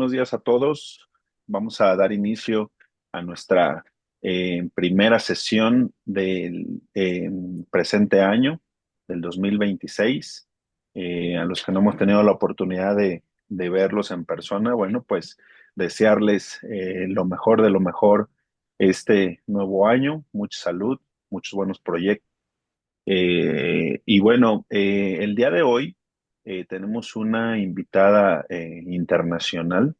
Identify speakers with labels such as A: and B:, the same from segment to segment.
A: buenos días a todos. Vamos a dar inicio a nuestra primera sesión del presente año, del 2026. A los que no hemos tenido la oportunidad de verlos en persona, bueno, pues desearles lo mejor de lo mejor este nuevo año, mucha salud, muchos buenos proyectos. Y bueno, el día de hoy tenemos una invitada internacional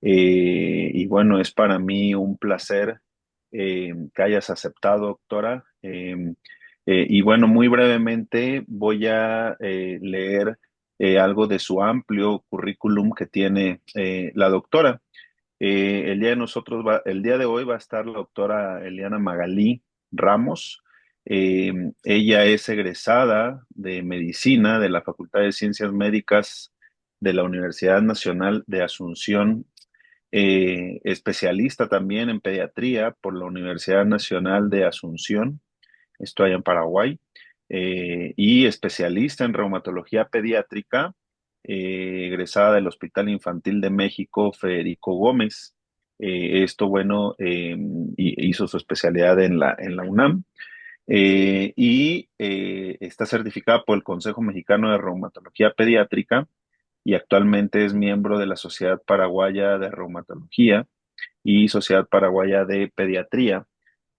A: y bueno, es para mí un placer que hayas aceptado, doctora. Y bueno, muy brevemente voy a leer algo de su amplio currículum que tiene la doctora. El día de hoy va a estar la doctora Eliana Magalí Ramos. Ella es egresada de medicina de la Facultad de Ciencias Médicas de la Universidad Nacional de Asunción, especialista también en pediatría por la Universidad Nacional de Asunción, esto allá en Paraguay, y especialista en reumatología pediátrica, egresada del Hospital Infantil de México Federico Gómez. Esto, bueno, hizo su especialidad en la UNAM. Está certificada por el Consejo Mexicano de Reumatología Pediátrica y actualmente es miembro de la Sociedad Paraguaya de Reumatología y Sociedad Paraguaya de Pediatría.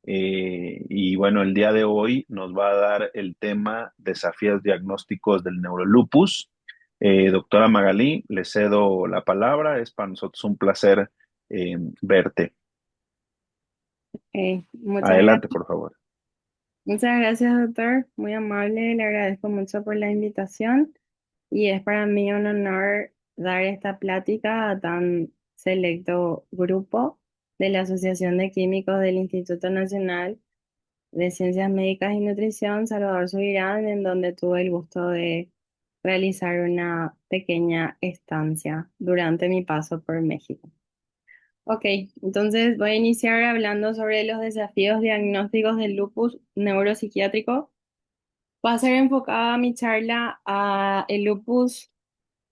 A: Y bueno, el día de hoy nos va a dar el tema desafíos diagnósticos del neurolupus. Doctora Magalí, le cedo la palabra. Es para nosotros un placer verte.
B: Muchas
A: Adelante,
B: gracias.
A: por favor.
B: Muchas gracias, doctor. Muy amable. Le agradezco mucho por la invitación y es para mí un honor dar esta plática a tan selecto grupo de la Asociación de Químicos del Instituto Nacional de Ciencias Médicas y Nutrición, Salvador Subirán, en donde tuve el gusto de realizar una pequeña estancia durante mi paso por México. Ok, entonces voy a iniciar hablando sobre los desafíos diagnósticos del lupus neuropsiquiátrico. Va a ser enfocada mi charla a el lupus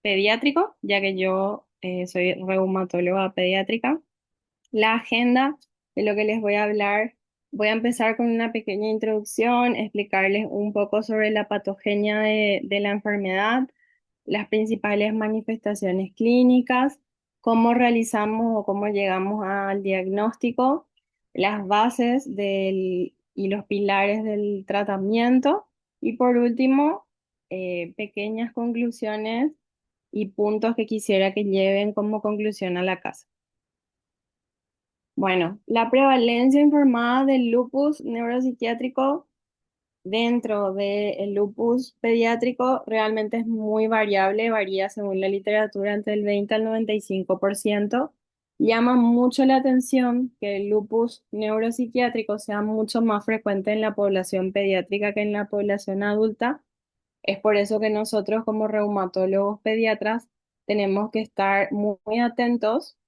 B: pediátrico, ya que yo soy reumatóloga pediátrica. La agenda de lo que les voy a hablar, voy a empezar con una pequeña introducción, explicarles un poco sobre la patogenia de la enfermedad, las principales manifestaciones clínicas, cómo realizamos o cómo llegamos al diagnóstico, las bases y los pilares del tratamiento y por último, pequeñas conclusiones y puntos que quisiera que lleven como conclusión a la casa. Bueno, la prevalencia informada del lupus neuropsiquiátrico dentro del lupus pediátrico realmente es muy variable, varía según la literatura entre el 20 al 95%. Llama mucho la atención que el lupus neuropsiquiátrico sea mucho más frecuente en la población pediátrica que en la población adulta. Es por eso que nosotros como reumatólogos pediatras tenemos que estar muy atentos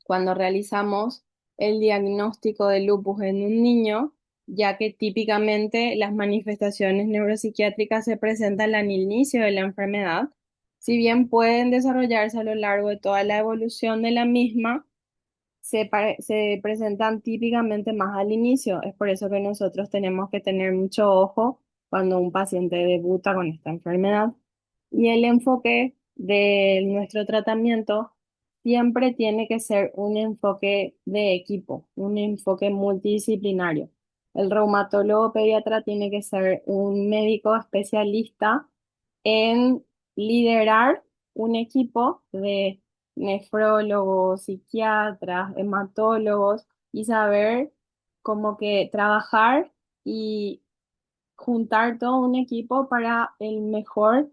B: cuando realizamos el diagnóstico de lupus en un niño, ya que típicamente las manifestaciones neuropsiquiátricas se presentan al inicio de la enfermedad, si bien pueden desarrollarse a lo largo de toda la evolución de la misma, se presentan típicamente más al inicio. Es por eso que nosotros tenemos que tener mucho ojo cuando un paciente debuta con esta enfermedad. Y el enfoque de nuestro tratamiento siempre tiene que ser un enfoque de equipo, un enfoque multidisciplinario. El reumatólogo pediatra tiene que ser un médico especialista en liderar un equipo de nefrólogos, psiquiatras, hematólogos y saber cómo que trabajar y juntar todo un equipo para el mejor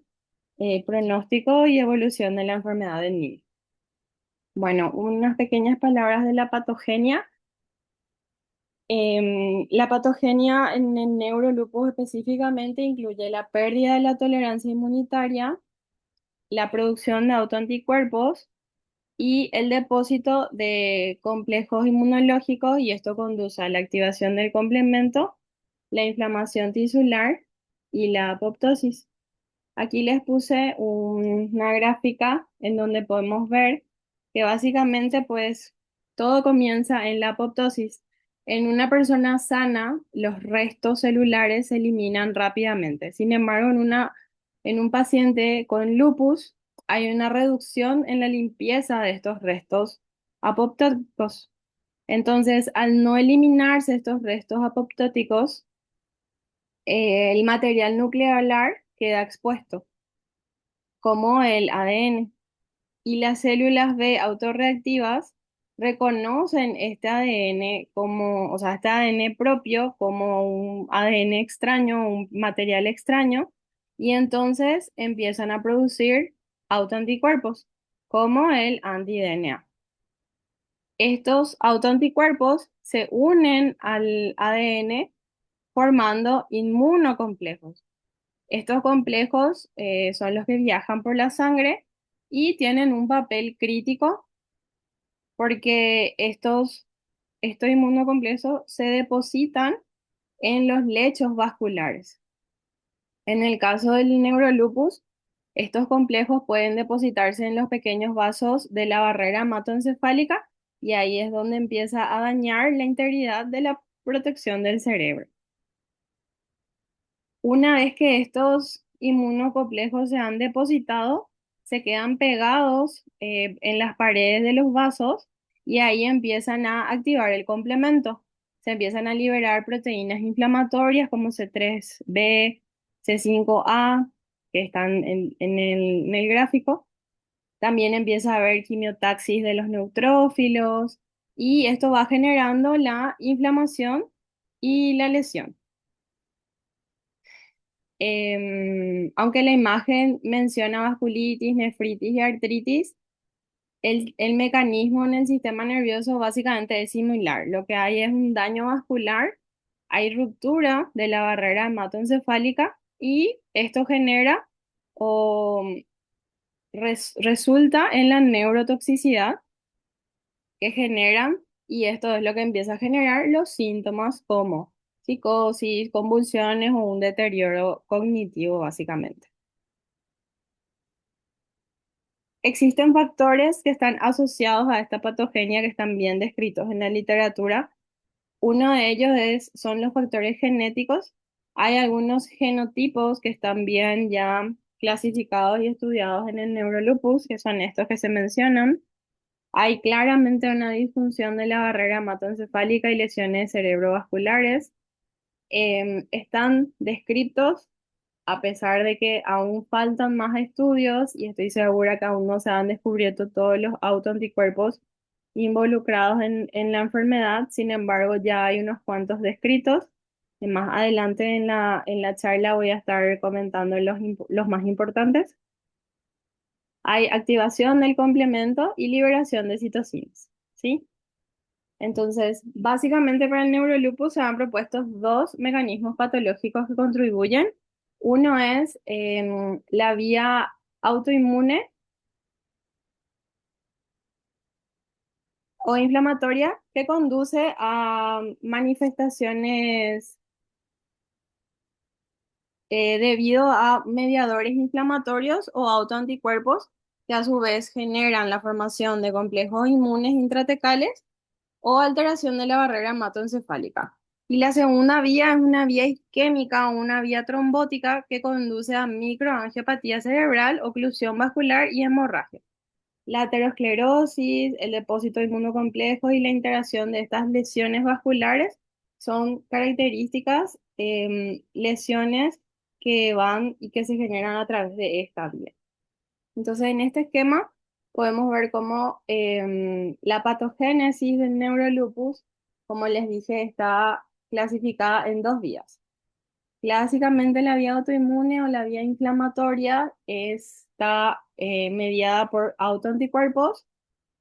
B: pronóstico y evolución de la enfermedad del niño. Bueno, unas pequeñas palabras de la patogenia. La patogenia en el neurolupus específicamente incluye la pérdida de la tolerancia inmunitaria, la producción de autoanticuerpos y el depósito de complejos inmunológicos, y esto conduce a la activación del complemento, la inflamación tisular y la apoptosis. Aquí les puse una gráfica en donde podemos ver que básicamente pues todo comienza en la apoptosis. En una persona sana, los restos celulares se eliminan rápidamente. Sin embargo, en un paciente con lupus hay una reducción en la limpieza de estos restos apoptóticos. Entonces, al no eliminarse estos restos apoptóticos, el material nuclear queda expuesto, como el ADN. Y las células B autorreactivas reconocen este ADN como, o sea, este ADN propio como un ADN extraño, un material extraño, y entonces empiezan a producir autoanticuerpos, como el anti-DNA. Estos autoanticuerpos se unen al ADN formando inmunocomplejos. Estos complejos son los que viajan por la sangre y tienen un papel crítico porque estos inmunocomplejos se depositan en los lechos vasculares. En el caso del neurolupus, estos complejos pueden depositarse en los pequeños vasos de la barrera hematoencefálica y ahí es donde empieza a dañar la integridad de la protección del cerebro. Una vez que estos inmunocomplejos se han depositado, se quedan pegados en las paredes de los vasos y ahí empiezan a activar el complemento. Se empiezan a liberar proteínas inflamatorias como C3b, C5a, que están en el gráfico. También empieza a haber quimiotaxis de los neutrófilos y esto va generando la inflamación y la lesión. Aunque la imagen menciona vasculitis, nefritis y artritis, el mecanismo en el sistema nervioso básicamente es similar. Lo que hay es un daño vascular, hay ruptura de la barrera hematoencefálica y esto genera o resulta en la neurotoxicidad que generan, y esto es lo que empieza a generar los síntomas como psicosis, convulsiones o un deterioro cognitivo básicamente. Existen factores que están asociados a esta patogenia que están bien descritos en la literatura. Uno de ellos son los factores genéticos. Hay algunos genotipos que están bien ya clasificados y estudiados en el neurolupus, que son estos que se mencionan. Hay claramente una disfunción de la barrera hematoencefálica y lesiones cerebrovasculares. Están descritos a pesar de que aún faltan más estudios y estoy segura que aún no se han descubierto todos los autoanticuerpos involucrados en la enfermedad. Sin embargo, ya hay unos cuantos descritos. Y más adelante en la charla voy a estar comentando los más importantes. Hay activación del complemento y liberación de citocinas, ¿sí? Entonces, básicamente para el neurolupus se han propuesto dos mecanismos patológicos que contribuyen. Uno es la vía autoinmune o inflamatoria que conduce a manifestaciones debido a mediadores inflamatorios o autoanticuerpos que a su vez generan la formación de complejos inmunes intratecales o alteración de la barrera hematoencefálica. Y la segunda vía es una vía isquémica o una vía trombótica que conduce a microangiopatía cerebral, oclusión vascular y hemorragia. La aterosclerosis, el depósito inmunocomplejo y la integración de estas lesiones vasculares son características, lesiones que van y que se generan a través de esta vía. Entonces, en este esquema podemos ver cómo la patogénesis del neurolupus, como les dije, está clasificada en dos vías. Clásicamente la vía autoinmune o la vía inflamatoria está mediada por autoanticuerpos,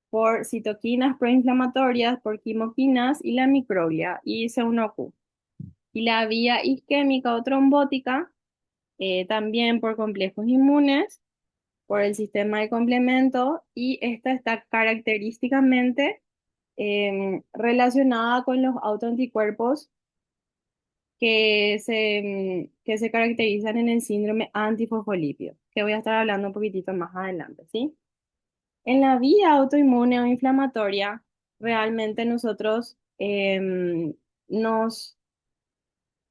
B: por citoquinas proinflamatorias, por quimoquinas y la microglia y C1Q. Y la vía isquémica o trombótica también por complejos inmunes, por el sistema de complemento y esta está característicamente relacionada con los autoanticuerpos que se caracterizan en el síndrome antifosfolípido, que voy a estar hablando un poquitito más adelante, ¿sí? En la vía autoinmune o inflamatoria, realmente nosotros nos,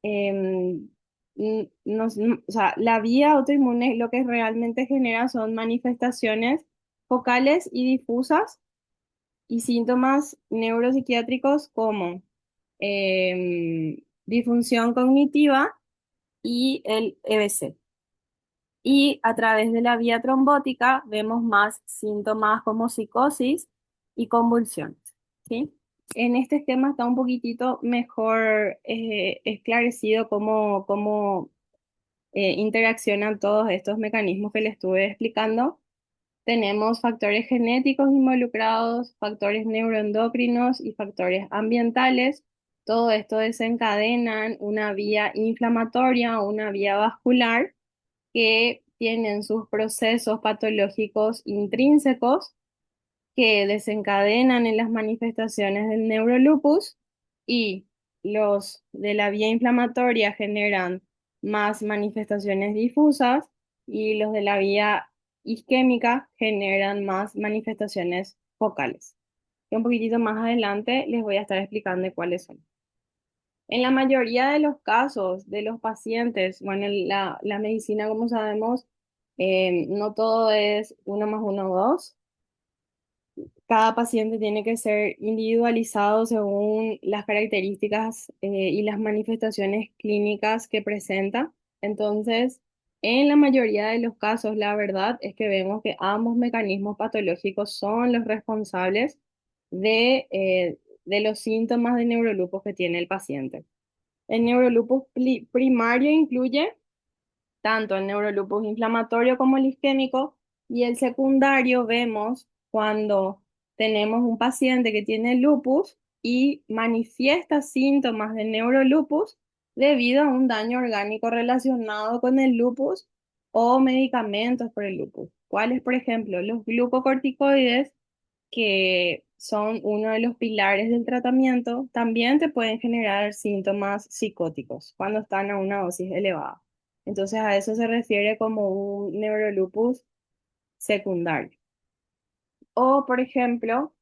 B: em, o sea, la vía autoinmune lo que realmente genera son manifestaciones focales y difusas y síntomas neuropsiquiátricos como disfunción cognitiva y el EBC. Y a través de la vía trombótica vemos más síntomas como psicosis y convulsiones, ¿sí? En este esquema está un poquitito mejor esclarecido cómo interaccionan todos estos mecanismos que le estuve explicando. Tenemos factores genéticos involucrados, factores neuroendocrinos y factores ambientales. Todo esto desencadenan una vía inflamatoria o una vía vascular que tienen sus procesos patológicos intrínsecos que desencadenan en las manifestaciones del neurolupus y los de la vía inflamatoria generan más manifestaciones difusas y los de la vía isquémica generan más manifestaciones focales. Y un poquitito más adelante les voy a estar explicando cuáles son. En la mayoría de los casos de los pacientes, bueno, la medicina, como sabemos, no todo es uno más uno, dos. Cada paciente tiene que ser individualizado según las características y las manifestaciones clínicas que presenta. Entonces, en la mayoría de los casos, la verdad es que vemos que ambos mecanismos patológicos son los responsables de los síntomas de neurolupus que tiene el paciente. El neurolupus primario incluye tanto el neurolupus inflamatorio como el isquémico, y el secundario vemos cuando tenemos un paciente que tiene lupus y manifiesta síntomas de neurolupus debido a un daño orgánico relacionado con el lupus o medicamentos por el lupus. ¿Cuáles, por ejemplo? Los glucocorticoides, que son uno de los pilares del tratamiento, también te pueden generar síntomas psicóticos cuando están a una dosis elevada. Entonces a eso se refiere como un neurolupus secundario. O, por ejemplo,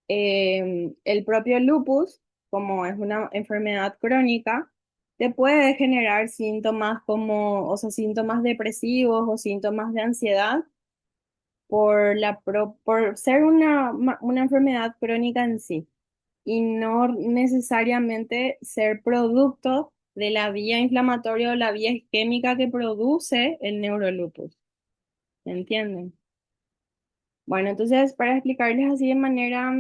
B: el propio lupus, como es una enfermedad crónica, te puede generar síntomas como, o sea, síntomas depresivos o síntomas de ansiedad por ser una enfermedad crónica en sí y no necesariamente ser producto de la vía inflamatoria o la vía isquémica que produce el neurolupus. ¿Me entienden? Bueno, entonces para explicarles así de manera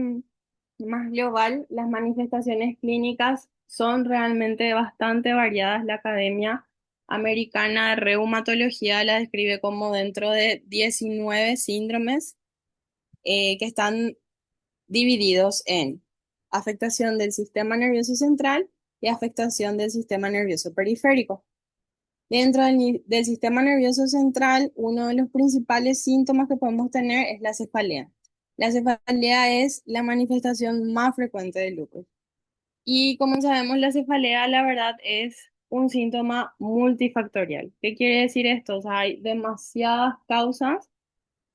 B: más global, las manifestaciones clínicas son realmente bastante variadas. La Academia Americana de Reumatología la describe como dentro de 19 síndromes que están divididos en afectación del sistema nervioso central y afectación del sistema nervioso periférico. Dentro del sistema nervioso central, uno de los principales síntomas que podemos tener es la cefalea. La cefalea es la manifestación más frecuente del lupus. Y como sabemos, la cefalea, la verdad, es un síntoma multifactorial. ¿Qué quiere decir esto? O sea, hay demasiadas causas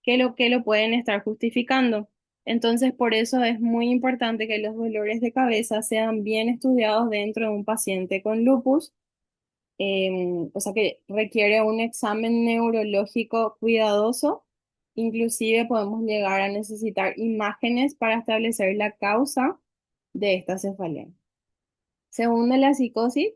B: que lo pueden estar justificando. Entonces, por eso es muy importante que los dolores de cabeza sean bien estudiados dentro de un paciente con lupus, o sea que requiere un examen neurológico cuidadoso. Inclusive podemos llegar a necesitar imágenes para establecer la causa de esta cefalea. Según de la psicosis,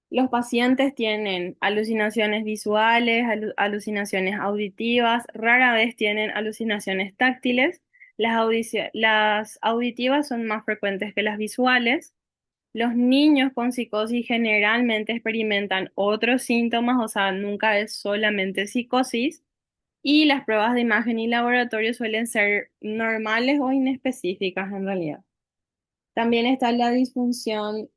B: los pacientes tienen alucinaciones visuales, alucinaciones auditivas, rara vez tienen alucinaciones táctiles. Las auditivas son más frecuentes que las visuales. Los niños con psicosis generalmente experimentan otros síntomas, o sea, nunca es solamente psicosis. Y las pruebas de imagen y laboratorio suelen ser normales o inespecíficas en realidad. También está la disfunción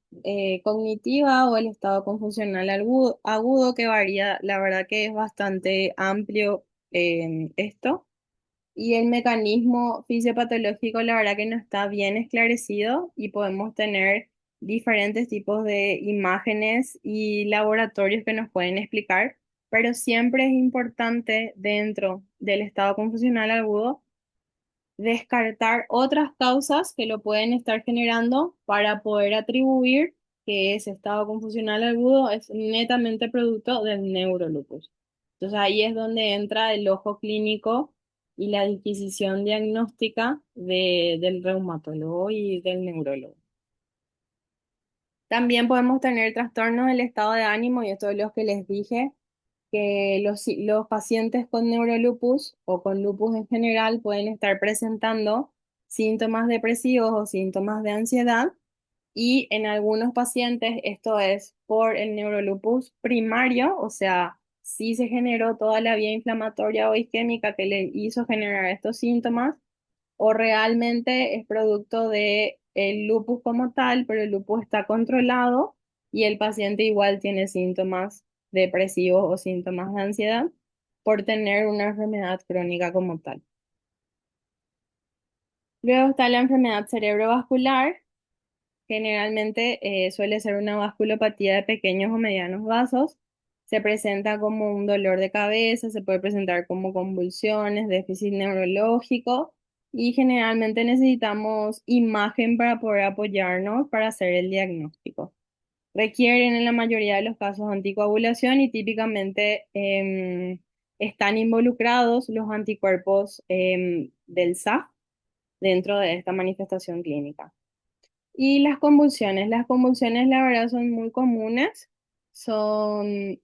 B: cognitiva o el estado confusional agudo, que varía, la verdad que es bastante amplio esto. Y el mecanismo fisiopatológico, la verdad que no está bien esclarecido y podemos tener diferentes tipos de imágenes y laboratorios que nos pueden explicar, pero siempre es importante dentro del estado confusional agudo descartar otras causas que lo pueden estar generando para poder atribuir que ese estado confusional agudo es netamente producto del neurolupus. Entonces ahí es donde entra el ojo clínico y la disquisición diagnóstica del reumatólogo y del neurólogo. También podemos tener trastornos del estado de ánimo, y esto es lo que les dije, que los pacientes con neurolupus o con lupus en general pueden estar presentando síntomas depresivos o síntomas de ansiedad, y en algunos pacientes esto es por el neurolupus primario, o sea, sí se generó toda la vía inflamatoria o isquémica que le hizo generar estos síntomas, o realmente es producto de el lupus como tal, pero el lupus está controlado y el paciente igual tiene síntomas depresivos o síntomas de ansiedad por tener una enfermedad crónica como tal. Luego está la enfermedad cerebrovascular. Generalmente suele ser una vasculopatía de pequeños o medianos vasos. Se presenta como un dolor de cabeza, se puede presentar como convulsiones, déficit neurológico, y generalmente necesitamos imagen para poder apoyarnos para hacer el diagnóstico. Requieren en la mayoría de los casos anticoagulación y típicamente están involucrados los anticuerpos del SAF dentro de esta manifestación clínica. Y las convulsiones la verdad son muy comunes, son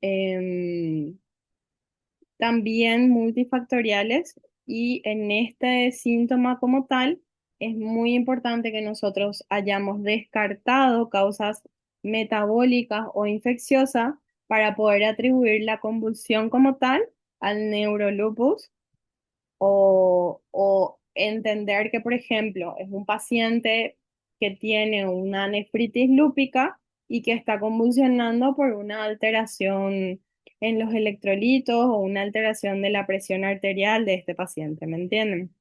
B: también multifactoriales, y en este síntoma como tal es muy importante que nosotros hayamos descartado causas metabólicas o infecciosas para poder atribuir la convulsión como tal al neurolupus, o entender que, por ejemplo, es un paciente que tiene una nefritis lúpica y que está convulsionando por una alteración en los electrolitos o una alteración de la presión arterial de este paciente, ¿me entienden?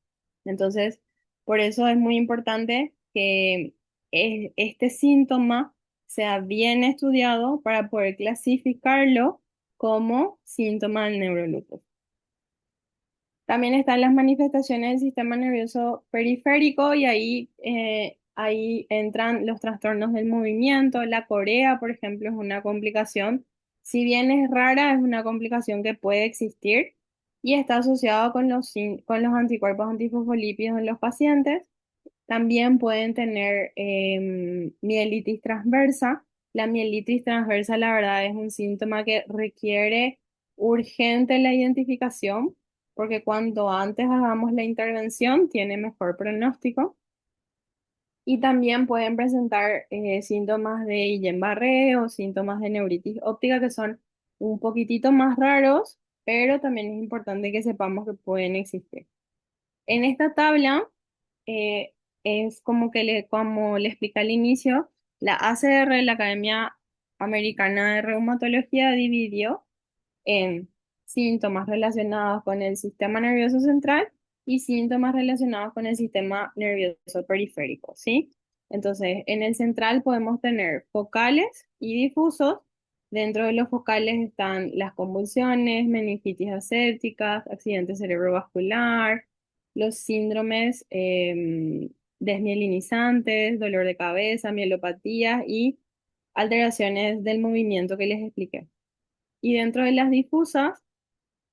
B: Entonces, por eso es muy importante que este síntoma sea bien estudiado para poder clasificarlo como síntoma del neurolupus. También están las manifestaciones del sistema nervioso periférico, y ahí entran los trastornos del movimiento. La corea, por ejemplo, es una complicación. Si bien es rara, es una complicación que puede existir y está asociado con con los anticuerpos antifosfolípidos en los pacientes. También pueden tener mielitis transversa. La mielitis transversa, la verdad, es un síntoma que requiere urgente la identificación, porque cuanto antes hagamos la intervención, tiene mejor pronóstico. Y también pueden presentar síntomas de Guillain-Barré o síntomas de neuritis óptica, que son un poquitito más raros, pero también es importante que sepamos que pueden existir. En esta tabla eh, es como le expliqué al inicio, la ACR, la Academia Americana de Reumatología, dividió en síntomas relacionados con el sistema nervioso central y síntomas relacionados con el sistema nervioso periférico, ¿sí? Entonces, en el central podemos tener focales y difusos. Dentro de los focales están las convulsiones, meningitis asépticas, accidente cerebrovascular, los síndromes desmielinizantes, dolor de cabeza, mielopatía y alteraciones del movimiento que les expliqué. Y dentro de las difusas,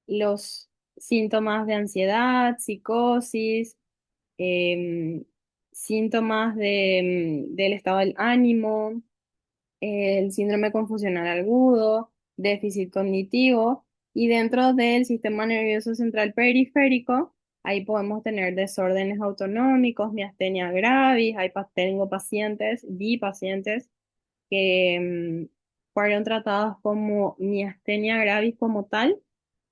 B: los síntomas de ansiedad, psicosis, em, síntomas del estado del ánimo, el síndrome confusional agudo, déficit cognitivo, y dentro del sistema nervioso central periférico, ahí podemos tener desórdenes autonómicos, miastenia gravis, tengo pacientes, vi pacientes que fueron tratados como miastenia gravis como tal,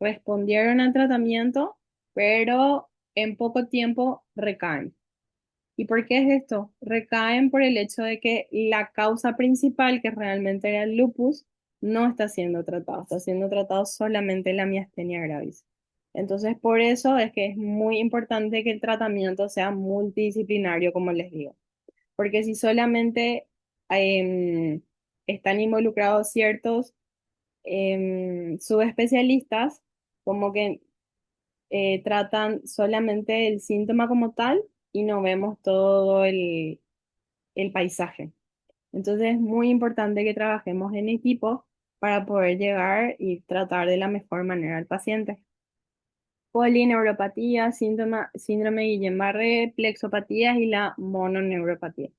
B: respondieron al tratamiento, pero en poco tiempo recaen. ¿Y por qué es esto? Recaen por el hecho de que la causa principal, que realmente era el lupus, no está siendo tratado solamente la miastenia gravis. Entonces, por eso es que es muy importante que el tratamiento sea multidisciplinario, como les digo, porque si solamente em, están involucrados ciertos subespecialistas, como que tratan solamente el síntoma como tal y no vemos todo el paisaje. Entonces es muy importante que trabajemos en equipo para poder llegar y tratar de la mejor manera al paciente. Polineuropatía, síndrome de Guillain-Barré, plexopatías y la mononeuropatía.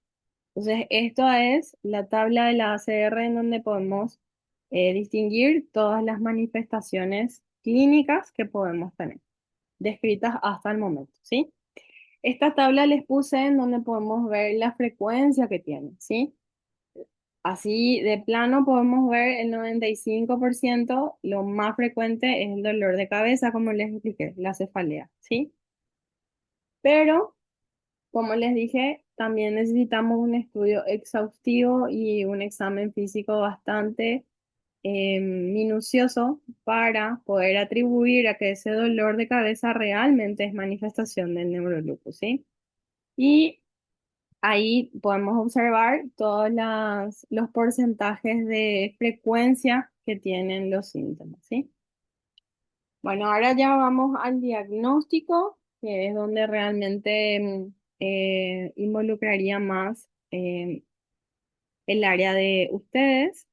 B: Entonces, esto es la tabla de la ACR en donde podemos distinguir todas las manifestaciones clínicas que podemos tener, descritas hasta el momento, ¿sí? Esta tabla les puse en donde podemos ver la frecuencia que tiene, ¿sí? Así de plano podemos ver el 95%, lo más frecuente es el dolor de cabeza, como les expliqué, la cefalea, ¿sí? Pero, como les dije, también necesitamos un estudio exhaustivo y un examen físico bastante minucioso para poder atribuir a que ese dolor de cabeza realmente es manifestación del neurolupus, ¿sí? Y ahí podemos observar todos los porcentajes de frecuencia que tienen los síntomas, ¿sí? Bueno, ahora ya vamos al diagnóstico, que es donde realmente involucraría más el área de ustedes.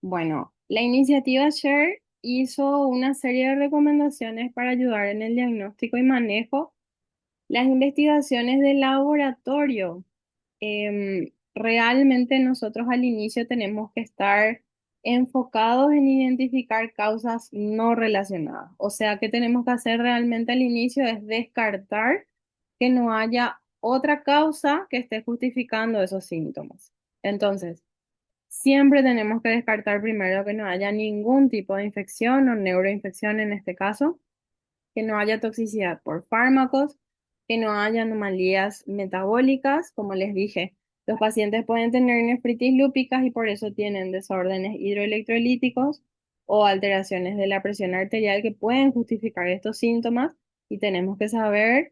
B: Bueno, la iniciativa SHARE hizo una serie de recomendaciones para ayudar en el diagnóstico y manejo. Las investigaciones de laboratorio. Realmente nosotros al inicio tenemos que estar enfocados en identificar causas no relacionadas. O sea, que tenemos que hacer realmente al inicio es descartar que no haya otra causa que esté justificando esos síntomas. Entonces, siempre tenemos que descartar primero que no haya ningún tipo de infección o neuroinfección en este caso, que no haya toxicidad por fármacos, que no haya anomalías metabólicas, como les dije. Los pacientes pueden tener nefritis lúpicas y por eso tienen desórdenes hidroelectrolíticos o alteraciones de la presión arterial que pueden justificar estos síntomas y tenemos que saber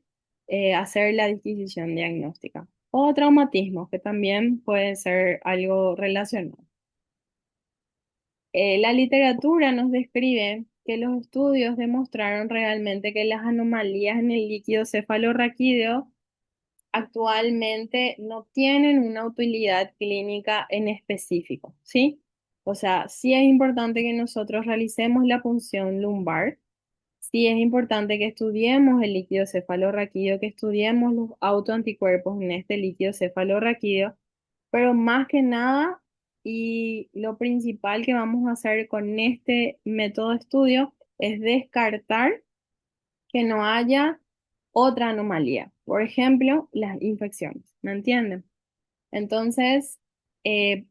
B: hacer la disquisición diagnóstica. O traumatismos, que también pueden ser algo relacionado. La literatura nos describe que los estudios demostraron realmente que las anomalías en el líquido cefalorraquídeo actualmente no tienen una utilidad clínica en específico, ¿sí? O sea, sí es importante que nosotros realicemos la punción lumbar, sí es importante que estudiemos el líquido cefalorraquídeo, que estudiemos los autoanticuerpos en este líquido cefalorraquídeo, pero más que nada, y lo principal que vamos a hacer con este método de estudio es descartar que no haya otra anomalía. Por ejemplo, las infecciones. ¿Me entienden? Entonces,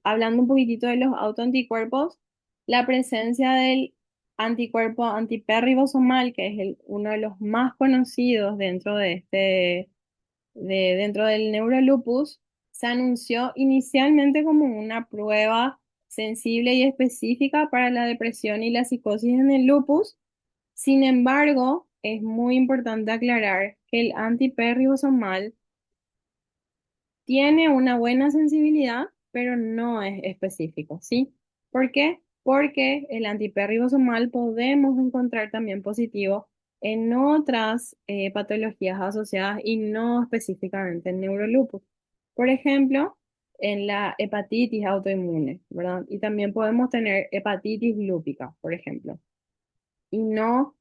B: hablando un poquitito de los autoanticuerpos, la presencia del anticuerpo antiperribosomal, que es uno de los más conocidos dentro de dentro del neurolupus, se anunció inicialmente como una prueba sensible y específica para la depresión y la psicosis en el lupus. Sin embargo, es muy importante aclarar que el antiperribosomal tiene una buena sensibilidad, pero no es específico, ¿sí? ¿Por qué? Porque el antiperribosomal podemos encontrar también positivo en otras patologías asociadas y no específicamente en neurolupus. Por ejemplo, en la hepatitis autoinmune, ¿verdad? Y también podemos tener hepatitis lúpica, por ejemplo. Y no,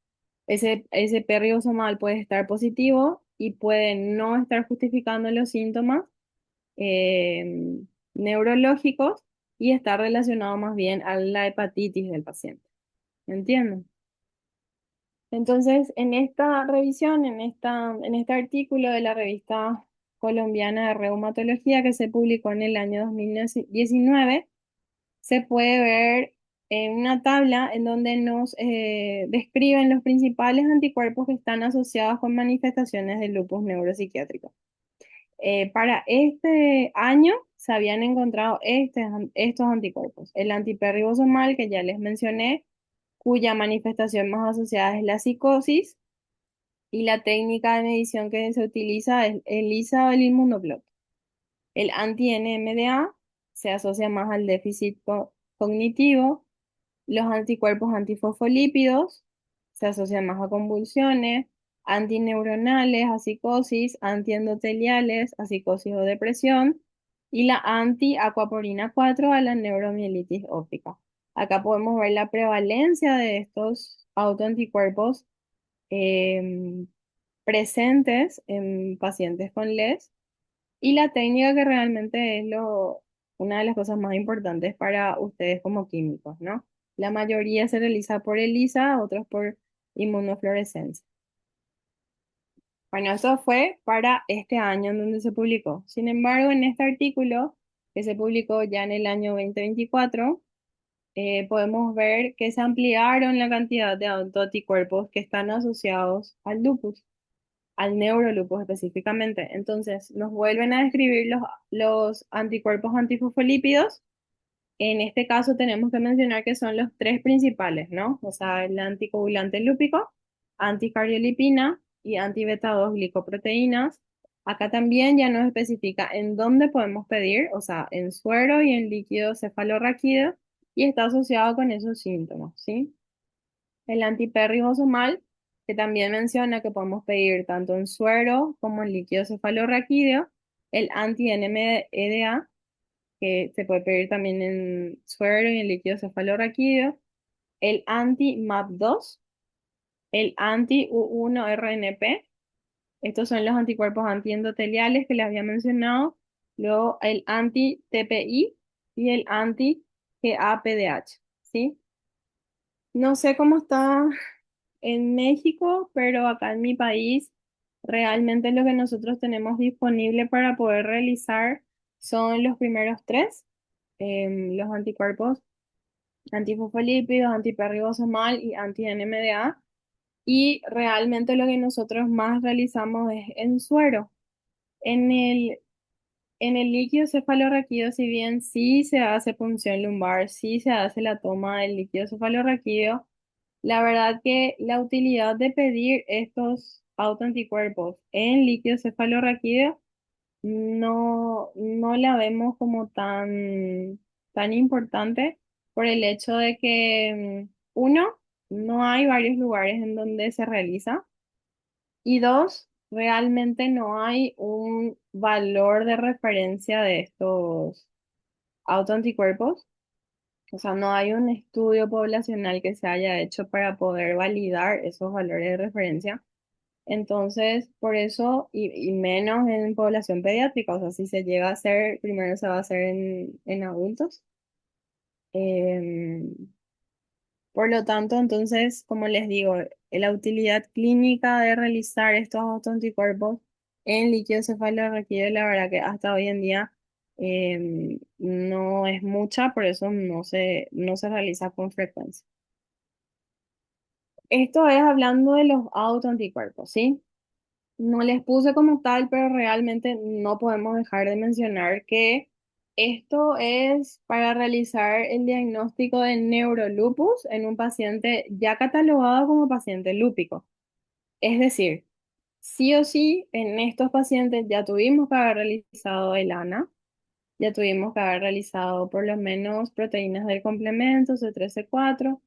B: ese perribosomal puede estar positivo y puede no estar justificando los síntomas eh, neurológicos y está relacionado más bien a la hepatitis del paciente. ¿Me entienden? Entonces, en esta revisión, en este artículo de la revista colombiana de reumatología que se publicó en el año 2019, se puede ver en una tabla en donde nos describen los principales anticuerpos que están asociados con manifestaciones de lupus neuropsiquiátrico. Para este año se habían encontrado estos anticuerpos. El antiperribosomal, que ya les mencioné, cuya manifestación más asociada es la psicosis, y la técnica de medición que se utiliza es el ELISA o el inmunoblot. El anti-NMDA se asocia más al déficit cognitivo, los anticuerpos antifosfolípidos se asocian más a convulsiones, antineuronales, a psicosis, antiendoteliales, a psicosis o depresión, y la anti-aquaporina 4 a la neuromielitis óptica. Acá podemos ver la prevalencia de estos autoanticuerpos em, presentes en pacientes con LES y la técnica que realmente es una de las cosas más importantes para ustedes como químicos, ¿no? La mayoría se realiza por ELISA, otros por inmunofluorescencia. Bueno, eso fue para este año en donde se publicó. Sin embargo, en este artículo que se publicó ya en el año 2024, podemos ver que se ampliaron la cantidad de autoanticuerpos que están asociados al lupus, al neurolupus específicamente. Entonces, nos vuelven a describir los anticuerpos antifosfolípidos. En este caso tenemos que mencionar que son los tres principales, ¿no? O sea, el anticoagulante lúpico, anticardiolipina y anti-beta 2 glicoproteínas. Acá también ya nos especifica en dónde podemos pedir, o sea, en suero y en líquido cefalorraquídeo, y está asociado con esos síntomas, ¿sí? El antiperribosomal, que también menciona que podemos pedir tanto en suero como en líquido cefalorraquídeo. El anti-NMDA, que se puede pedir también en suero y en líquido cefalorraquídeo. El anti-MAP2, el anti-U1-RNP. Estos son los anticuerpos antiendoteliales que les había mencionado. Luego el anti-TPI y el anti-GAPDH, ¿sí? No sé cómo está en México, pero acá en mi país, realmente lo que nosotros tenemos disponible para poder realizar son los primeros tres, los anticuerpos antifosfolípidos, antiperribosomal y anti-NMDA. Y realmente lo que nosotros más realizamos es en suero. En en el líquido cefalorraquídeo, si bien sí se hace punción lumbar, sí se hace la toma del líquido cefalorraquídeo, la verdad que la utilidad de pedir estos autoanticuerpos en líquido cefalorraquídeo no la vemos como tan importante por el hecho de que, uno, no hay varios lugares en donde se realiza, y dos, realmente no hay un valor de referencia de estos autoanticuerpos. O sea, no hay un estudio poblacional que se haya hecho para poder validar esos valores de referencia. Entonces, por eso, y menos en población pediátrica, o sea, si se llega a hacer, primero se va a hacer en adultos. Em, por lo tanto, entonces, como les digo, la utilidad clínica de realizar estos autoanticuerpos en líquido cefalorraquídeo, la verdad que hasta hoy en día no es mucha, por eso no se realiza con frecuencia. Esto es hablando de los autoanticuerpos, ¿sí? No les puse como tal, pero realmente no podemos dejar de mencionar que esto es para realizar el diagnóstico de neurolupus en un paciente ya catalogado como paciente lúpico. Es decir, sí o sí, en estos pacientes ya tuvimos que haber realizado el ANA, ya tuvimos que haber realizado por lo menos proteínas del complemento, C3, C4,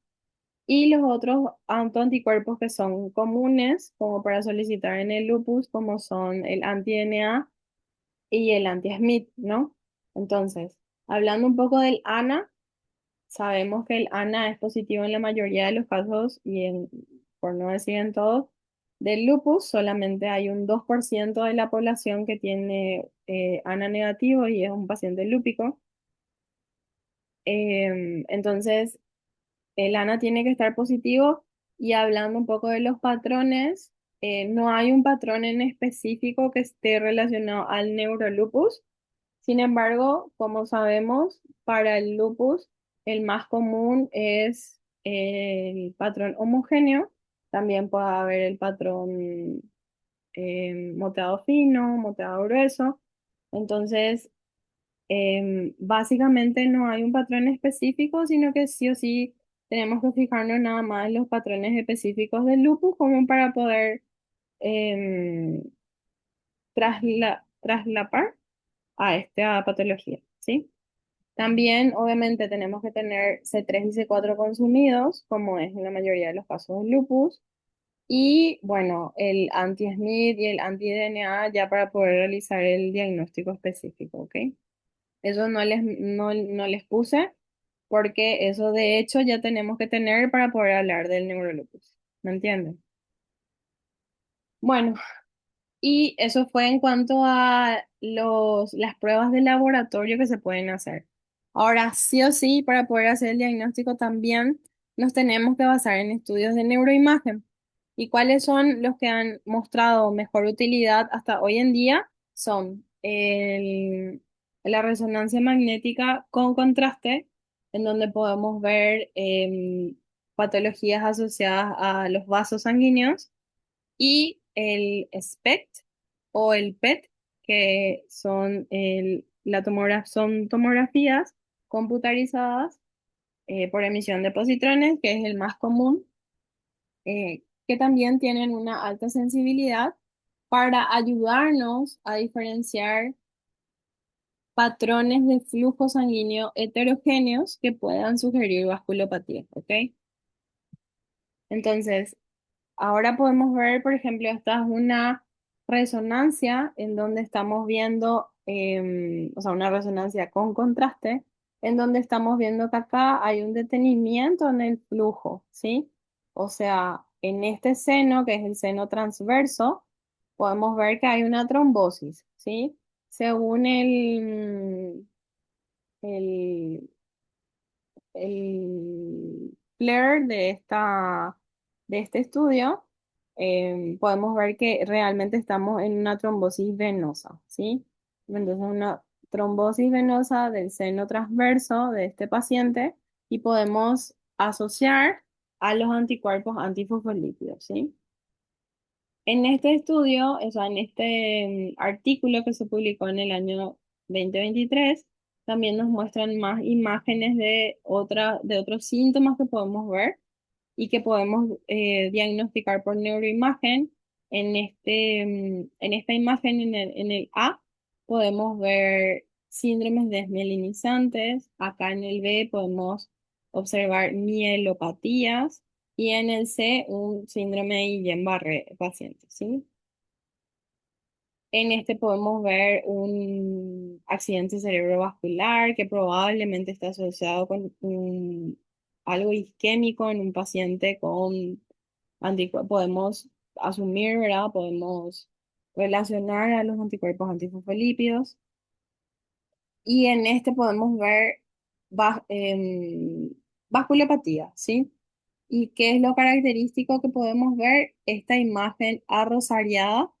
B: y los otros autoanticuerpos que son comunes, como para solicitar en el lupus, como son el anti-DNA y el anti-SMIT, ¿no? Entonces, hablando un poco del ANA, sabemos que el ANA es positivo en la mayoría de los casos y por no decir en todos. Del lupus solamente hay un 2% de la población que tiene ANA negativo y es un paciente lúpico. Entonces, el ANA tiene que estar positivo, y hablando un poco de los patrones, no hay un patrón en específico que esté relacionado al neurolupus. Sin embargo, como sabemos, para el lupus el más común es el patrón homogéneo. También puede haber el patrón moteado fino, moteado grueso. Entonces, básicamente no hay un patrón específico, sino que sí o sí tenemos que fijarnos nada más en los patrones específicos del lupus como para poder em, traslapar a esta patología, ¿sí? También, obviamente, tenemos que tener C3 y C4 consumidos, como es en la mayoría de los casos del lupus. Y bueno, el anti-SNP y el anti-DNA ya para poder realizar el diagnóstico específico, ¿ok? Eso no les puse porque eso de hecho ya tenemos que tener para poder hablar del neurolupus. ¿Me entienden? Bueno, y eso fue en cuanto a las pruebas de laboratorio que se pueden hacer. Ahora, sí o sí, para poder hacer el diagnóstico también nos tenemos que basar en estudios de neuroimagen. ¿Y cuáles son los que han mostrado mejor utilidad hasta hoy en día? Son la resonancia magnética con contraste, en donde podemos ver patologías asociadas a los vasos sanguíneos y el SPECT o el PET, que son, son tomografías computarizadas por emisión de positrones, que es el más común, que también tienen una alta sensibilidad para ayudarnos a diferenciar patrones de flujo sanguíneo heterogéneos que puedan sugerir vasculopatía, ¿ok? Entonces, ahora podemos ver, por ejemplo, esta es una resonancia en donde estamos viendo, o sea, una resonancia con contraste, en donde estamos viendo que acá hay un detenimiento en el flujo, ¿sí? O sea, en este seno, que es el seno transverso, podemos ver que hay una trombosis, ¿sí? Según el flare de este estudio, podemos ver que realmente estamos en una trombosis venosa, ¿sí? Entonces, una trombosis venosa del seno transverso de este paciente y podemos asociar a los anticuerpos antifosfolípidos, ¿sí? En este estudio, o sea, en este artículo que se publicó en el año 2023, también nos muestran más imágenes de otros síntomas que podemos ver y que podemos diagnosticar por neuroimagen. En esta imagen, en el A, podemos ver síndromes desmielinizantes. Acá en el B podemos observar mielopatías. Y en el C, un síndrome de Guillain-Barré paciente, ¿sí? En este podemos ver un accidente cerebrovascular que probablemente está asociado con algo isquémico en un paciente con anticuerpos. Podemos asumir, ¿verdad? Podemos relacionar a los anticuerpos antifosfolípidos. Y en este podemos ver vasculopatía, ¿sí? ¿Y qué es lo característico que podemos ver? Esta imagen arrosariada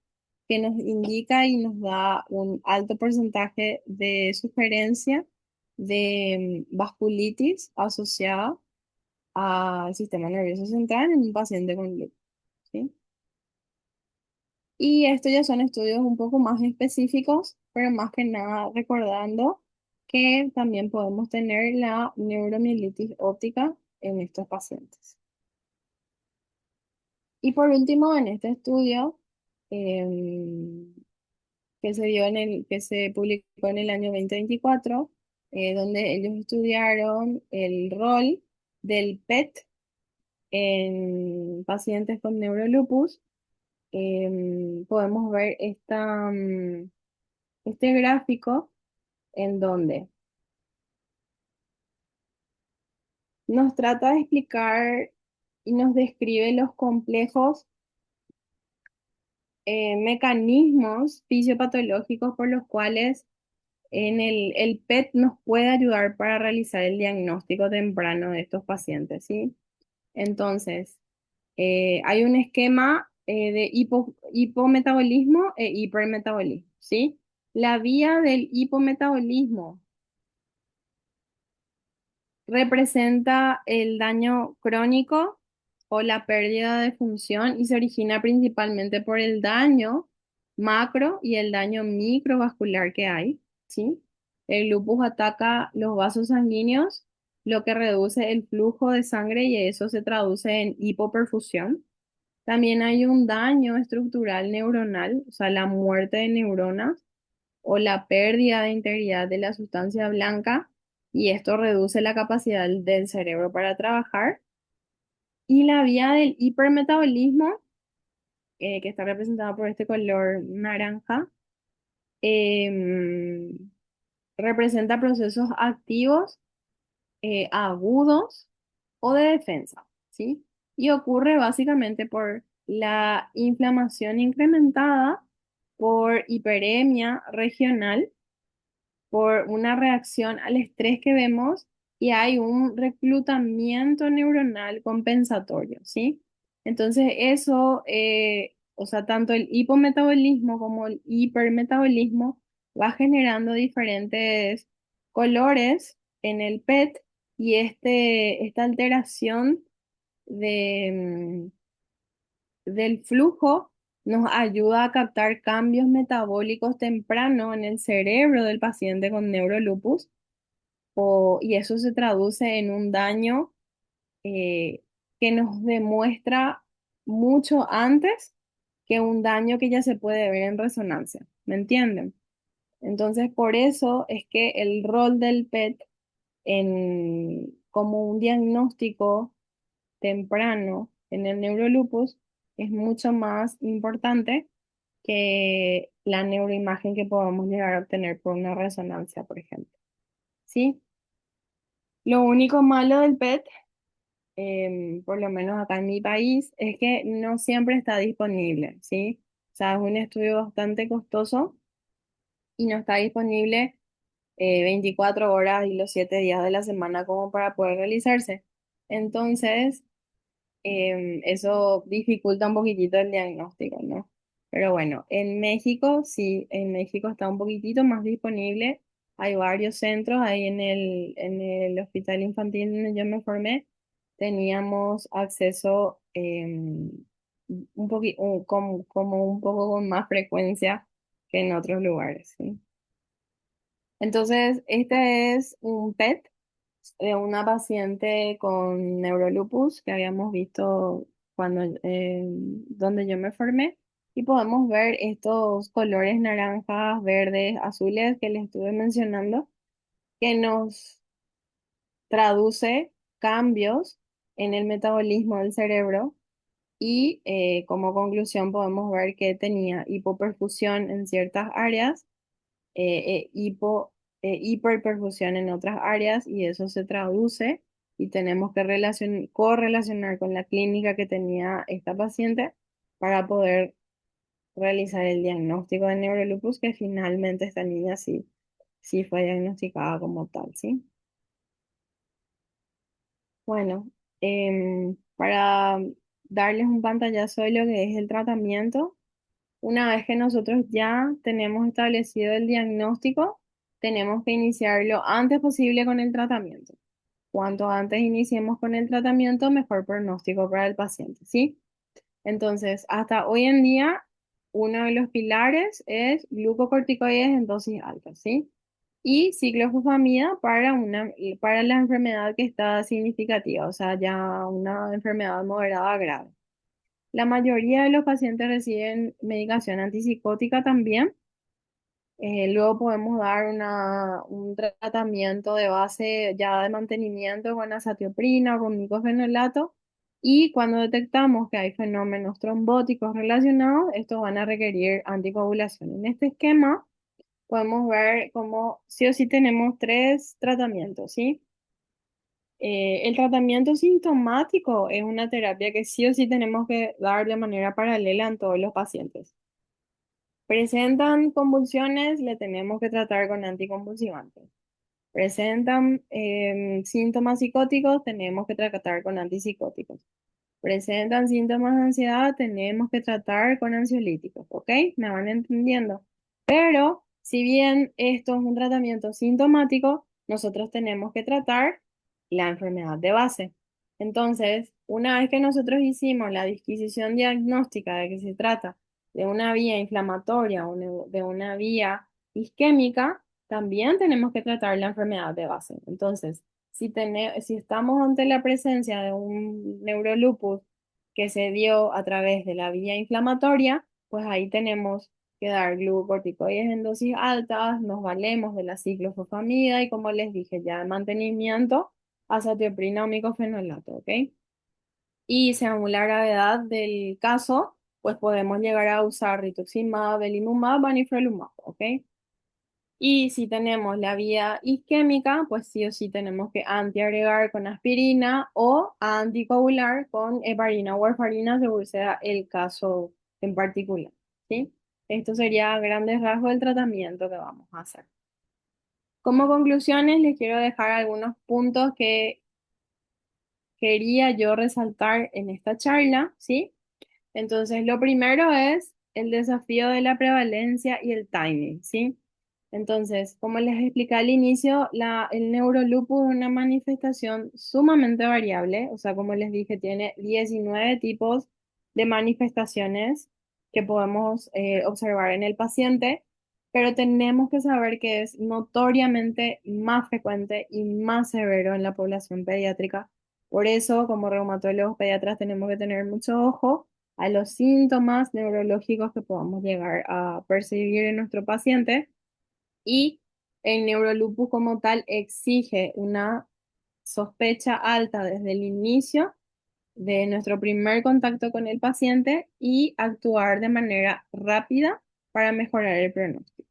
B: que nos indica y nos da un alto porcentaje de sugerencia de vasculitis asociada al sistema nervioso central en un paciente con lupus, ¿sí? Y estos ya son estudios un poco más específicos, pero más que nada recordando que también podemos tener la neuromielitis óptica en estos pacientes. Y por último, en este estudio em, que se publicó en el año 2024, donde ellos estudiaron el rol del PET en pacientes con neurolupus, podemos ver este gráfico en donde nos trata de explicar y nos describe los complejos mecanismos fisiopatológicos por los cuales el PET nos puede ayudar para realizar el diagnóstico temprano de estos pacientes, ¿sí? Entonces, hay un esquema de hipometabolismo e hipermetabolismo, ¿sí? La vía del hipometabolismo representa el daño crónico o la pérdida de función y se origina principalmente por el daño macro y el daño microvascular que hay, ¿sí? El lupus ataca los vasos sanguíneos, lo que reduce el flujo de sangre y eso se traduce en hipoperfusión. También hay un daño estructural neuronal, o sea, la muerte de neuronas o la pérdida de integridad de la sustancia blanca y esto reduce la capacidad del cerebro para trabajar. Y la vía del hipermetabolismo, que está representada por este color naranja, em, representa procesos activos, agudos o de defensa, ¿sí? Y ocurre básicamente por la inflamación incrementada, por hiperemia regional, por una reacción al estrés que vemos y hay un reclutamiento neuronal compensatorio, ¿sí? Entonces eso, o sea, tanto el hipometabolismo como el hipermetabolismo va generando diferentes colores en el PET y esta alteración de, del flujo nos ayuda a captar cambios metabólicos temprano en el cerebro del paciente con neurolupus y eso se traduce en un daño eh, que nos demuestra mucho antes que un daño que ya se puede ver en resonancia. ¿Me entienden? Entonces, por eso es que el rol del PET como un diagnóstico temprano en el neurolupus es mucho más importante que la neuroimagen que podamos llegar a obtener por una resonancia, por ejemplo. ¿Sí? Lo único malo del PET, por lo menos acá en mi país, es que no siempre está disponible, ¿sí? O sea, es un estudio bastante costoso y no está disponible 24 horas y los 7 días de la semana como para poder realizarse. Entonces, eso dificulta un poquitito el diagnóstico, ¿no? Pero bueno, en México sí, en México está un poquitito más disponible. Hay varios centros ahí en el Hospital Infantil donde yo me formé. Teníamos acceso como un poco con más frecuencia que en otros lugares, ¿sí? Entonces, este es un PET de una paciente con neurolupus que habíamos visto donde yo me formé y podemos ver estos colores naranjas, verdes, azules que les estuve mencionando que nos traduce cambios en el metabolismo del cerebro y como conclusión podemos ver que tenía hipoperfusión en ciertas áreas, hiperperfusión en otras áreas y eso se traduce y tenemos que correlacionar con la clínica que tenía esta paciente para poder realizar el diagnóstico de neurolupus que finalmente esta niña sí fue diagnosticada como tal, ¿sí? Bueno, para darles un pantallazo de lo que es el tratamiento. Una vez que nosotros ya tenemos establecido el diagnóstico, tenemos que iniciar lo antes posible con el tratamiento. Cuanto antes iniciemos con el tratamiento, mejor pronóstico para el paciente, ¿sí? Entonces, hasta hoy en día, uno de los pilares es glucocorticoides en dosis altas, ¿sí? Y ciclofosfamida para la enfermedad que está significativa, o sea, ya una enfermedad moderada a grave. La mayoría de los pacientes reciben medicación antipsicótica también. Luego podemos dar un tratamiento de base ya de mantenimiento con azatioprina o con micofenolato. Y cuando detectamos que hay fenómenos trombóticos relacionados, estos van a requerir anticoagulación. En este esquema podemos ver cómo sí o sí tenemos tres tratamientos, ¿sí? El tratamiento sintomático es una terapia que sí o sí tenemos que dar de manera paralela en todos los pacientes. Presentan convulsiones, le tenemos que tratar con anticonvulsivantes. Presentan síntomas psicóticos, tenemos que tratar con antipsicóticos. Presentan síntomas de ansiedad, tenemos que tratar con ansiolíticos, ¿ok? ¿Me van entendiendo? Pero si bien esto es un tratamiento sintomático, nosotros tenemos que tratar la enfermedad de base. Entonces, una vez que nosotros hicimos la disquisición diagnóstica de que se trata de una vía inflamatoria o de una vía isquémica, también tenemos que tratar la enfermedad de base. Entonces, si estamos ante la presencia de un neurolupus que se dio a través de la vía inflamatoria, pues ahí tenemos que dar glucocorticoides en dosis altas, nos valemos de la ciclofosfamida y como les dije ya de mantenimiento, azatioprina o micofenolato, ¿ok? Y según la gravedad del caso, pues podemos llegar a usar rituximab, belimumab, vanifrolumab, ¿ok? Y si tenemos la vía isquémica, pues sí o sí tenemos que antiagregar con aspirina o anticoagular con heparina o warfarina, según sea el caso en particular, ¿sí? Esto sería a grandes rasgos el tratamiento que vamos a hacer. Como conclusiones, les quiero dejar algunos puntos que quería yo resaltar en esta charla, ¿sí? Entonces, lo primero es el desafío de la prevalencia y el timing, ¿sí? Entonces, como les expliqué al inicio, el neurolupus es una manifestación sumamente variable, o sea, como les dije, tiene 19 tipos de manifestaciones que podemos observar en el paciente, pero tenemos que saber que es notoriamente más frecuente y más severo en la población pediátrica. Por eso, como reumatólogos pediatras, tenemos que tener mucho ojo a los síntomas neurológicos que podamos llegar a percibir en nuestro paciente y el neurolupus como tal exige una sospecha alta desde el inicio de nuestro primer contacto con el paciente y actuar de manera rápida para mejorar el pronóstico.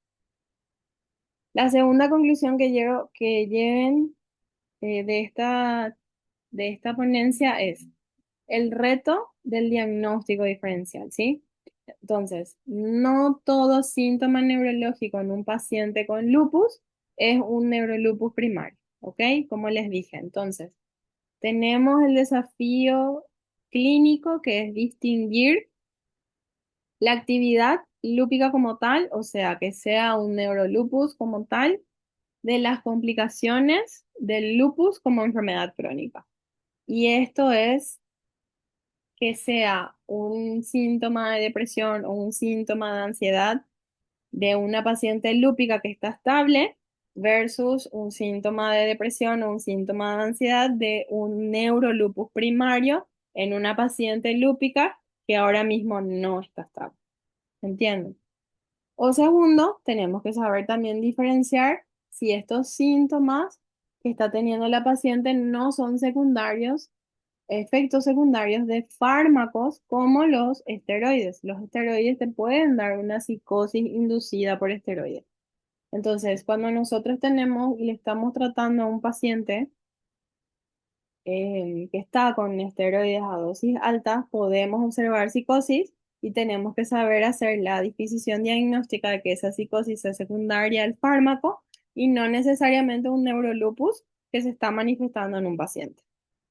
B: La segunda conclusión que quiero que lleven de esta ponencia es el reto del diagnóstico diferencial, ¿sí? Entonces, no todo síntoma neurológico en un paciente con lupus es un neurolupus primario, ¿ok? Como les dije, entonces, tenemos el desafío clínico que es distinguir la actividad lúpica como tal, o sea, que sea un neurolupus como tal, de las complicaciones del lupus como enfermedad crónica. Y esto es que sea un síntoma de depresión o un síntoma de ansiedad de una paciente lúpica que está estable versus un síntoma de depresión o un síntoma de ansiedad de un neurolupus primario en una paciente lúpica que ahora mismo no está estable. ¿Entienden? O segundo, tenemos que saber también diferenciar si estos síntomas que está teniendo la paciente no son secundarios, efectos secundarios de fármacos como los esteroides. Los esteroides te pueden dar una psicosis inducida por esteroides. Entonces, cuando nosotros tenemos y le estamos tratando a un paciente que está con esteroides a dosis altas, podemos observar psicosis y tenemos que saber hacer la disquisición diagnóstica de que esa psicosis es secundaria al fármaco y no necesariamente un neurolupus que se está manifestando en un paciente.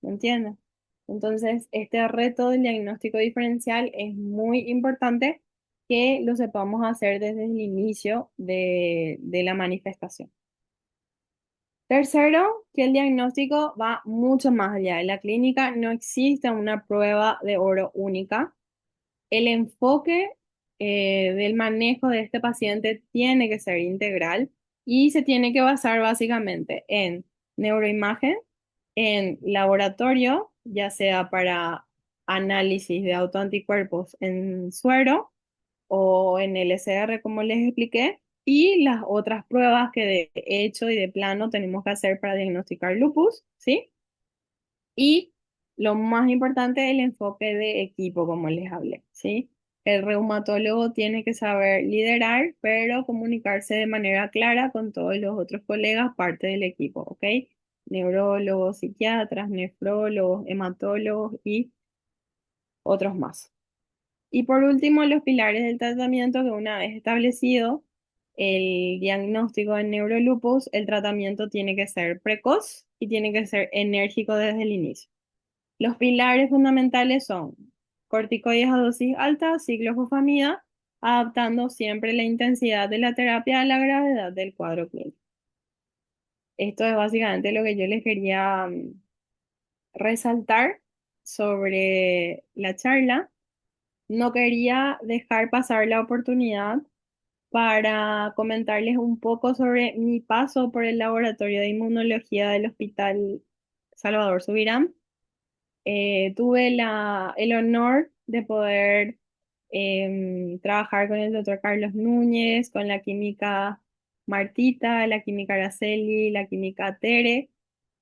B: ¿Me entiendes? Entonces, este reto del diagnóstico diferencial es muy importante que lo sepamos hacer desde el inicio de la manifestación. Tercero, que el diagnóstico va mucho más allá. En la clínica no existe una prueba de oro única. El enfoque del manejo de este paciente tiene que ser integral y se tiene que basar básicamente en neuroimagen, en laboratorio, ya sea para análisis de autoanticuerpos en suero o en el SR, como les expliqué, y las otras pruebas que de hecho y de plano tenemos que hacer para diagnosticar lupus, ¿sí? Y lo más importante, el enfoque de equipo, como les hablé, ¿sí? El reumatólogo tiene que saber liderar, pero comunicarse de manera clara con todos los otros colegas, parte del equipo, ¿ok? Neurólogos, psiquiatras, nefrólogos, hematólogos y otros más. Y por último, los pilares del tratamiento que una vez establecido el diagnóstico de neurolupus, el tratamiento tiene que ser precoz y tiene que ser enérgico desde el inicio. Los pilares fundamentales son corticoides a dosis alta, ciclofosfamida, adaptando siempre la intensidad de la terapia a la gravedad del cuadro clínico. Esto es básicamente lo que yo les quería resaltar sobre la charla. No quería dejar pasar la oportunidad para comentarles un poco sobre mi paso por el laboratorio de inmunología del Hospital Salvador Subirán. Tuve el honor de poder trabajar con el doctor Carlos Núñez, con la química Martita, la química Araceli, la química Tere,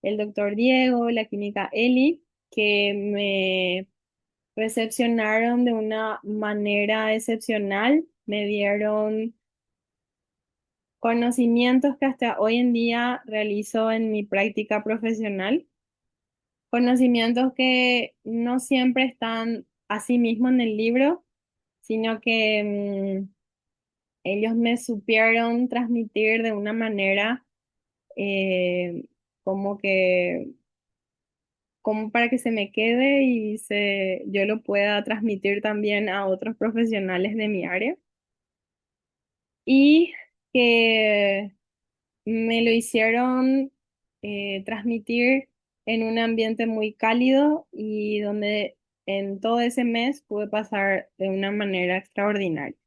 B: el doctor Diego, la química Eli, que me recepcionaron de una manera excepcional, me dieron conocimientos que hasta hoy en día realizo en mi práctica profesional, conocimientos que no siempre están así mismo en el libro, sino que ellos me supieron transmitir de una manera eh, como que, como para que se me quede y yo lo pueda transmitir también a otros profesionales de mi área. Y que me lo hicieron transmitir en un ambiente muy cálido y donde en todo ese mes pude pasar de una manera extraordinaria.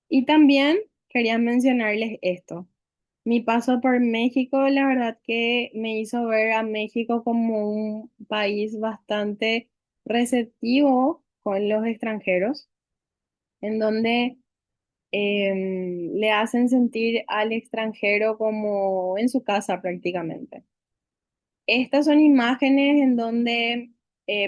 B: Y también quería mencionarles esto. Mi paso por México, la verdad que me hizo ver a México como un país bastante receptivo con los extranjeros, en donde le hacen sentir al extranjero como en su casa prácticamente. Estas son imágenes en donde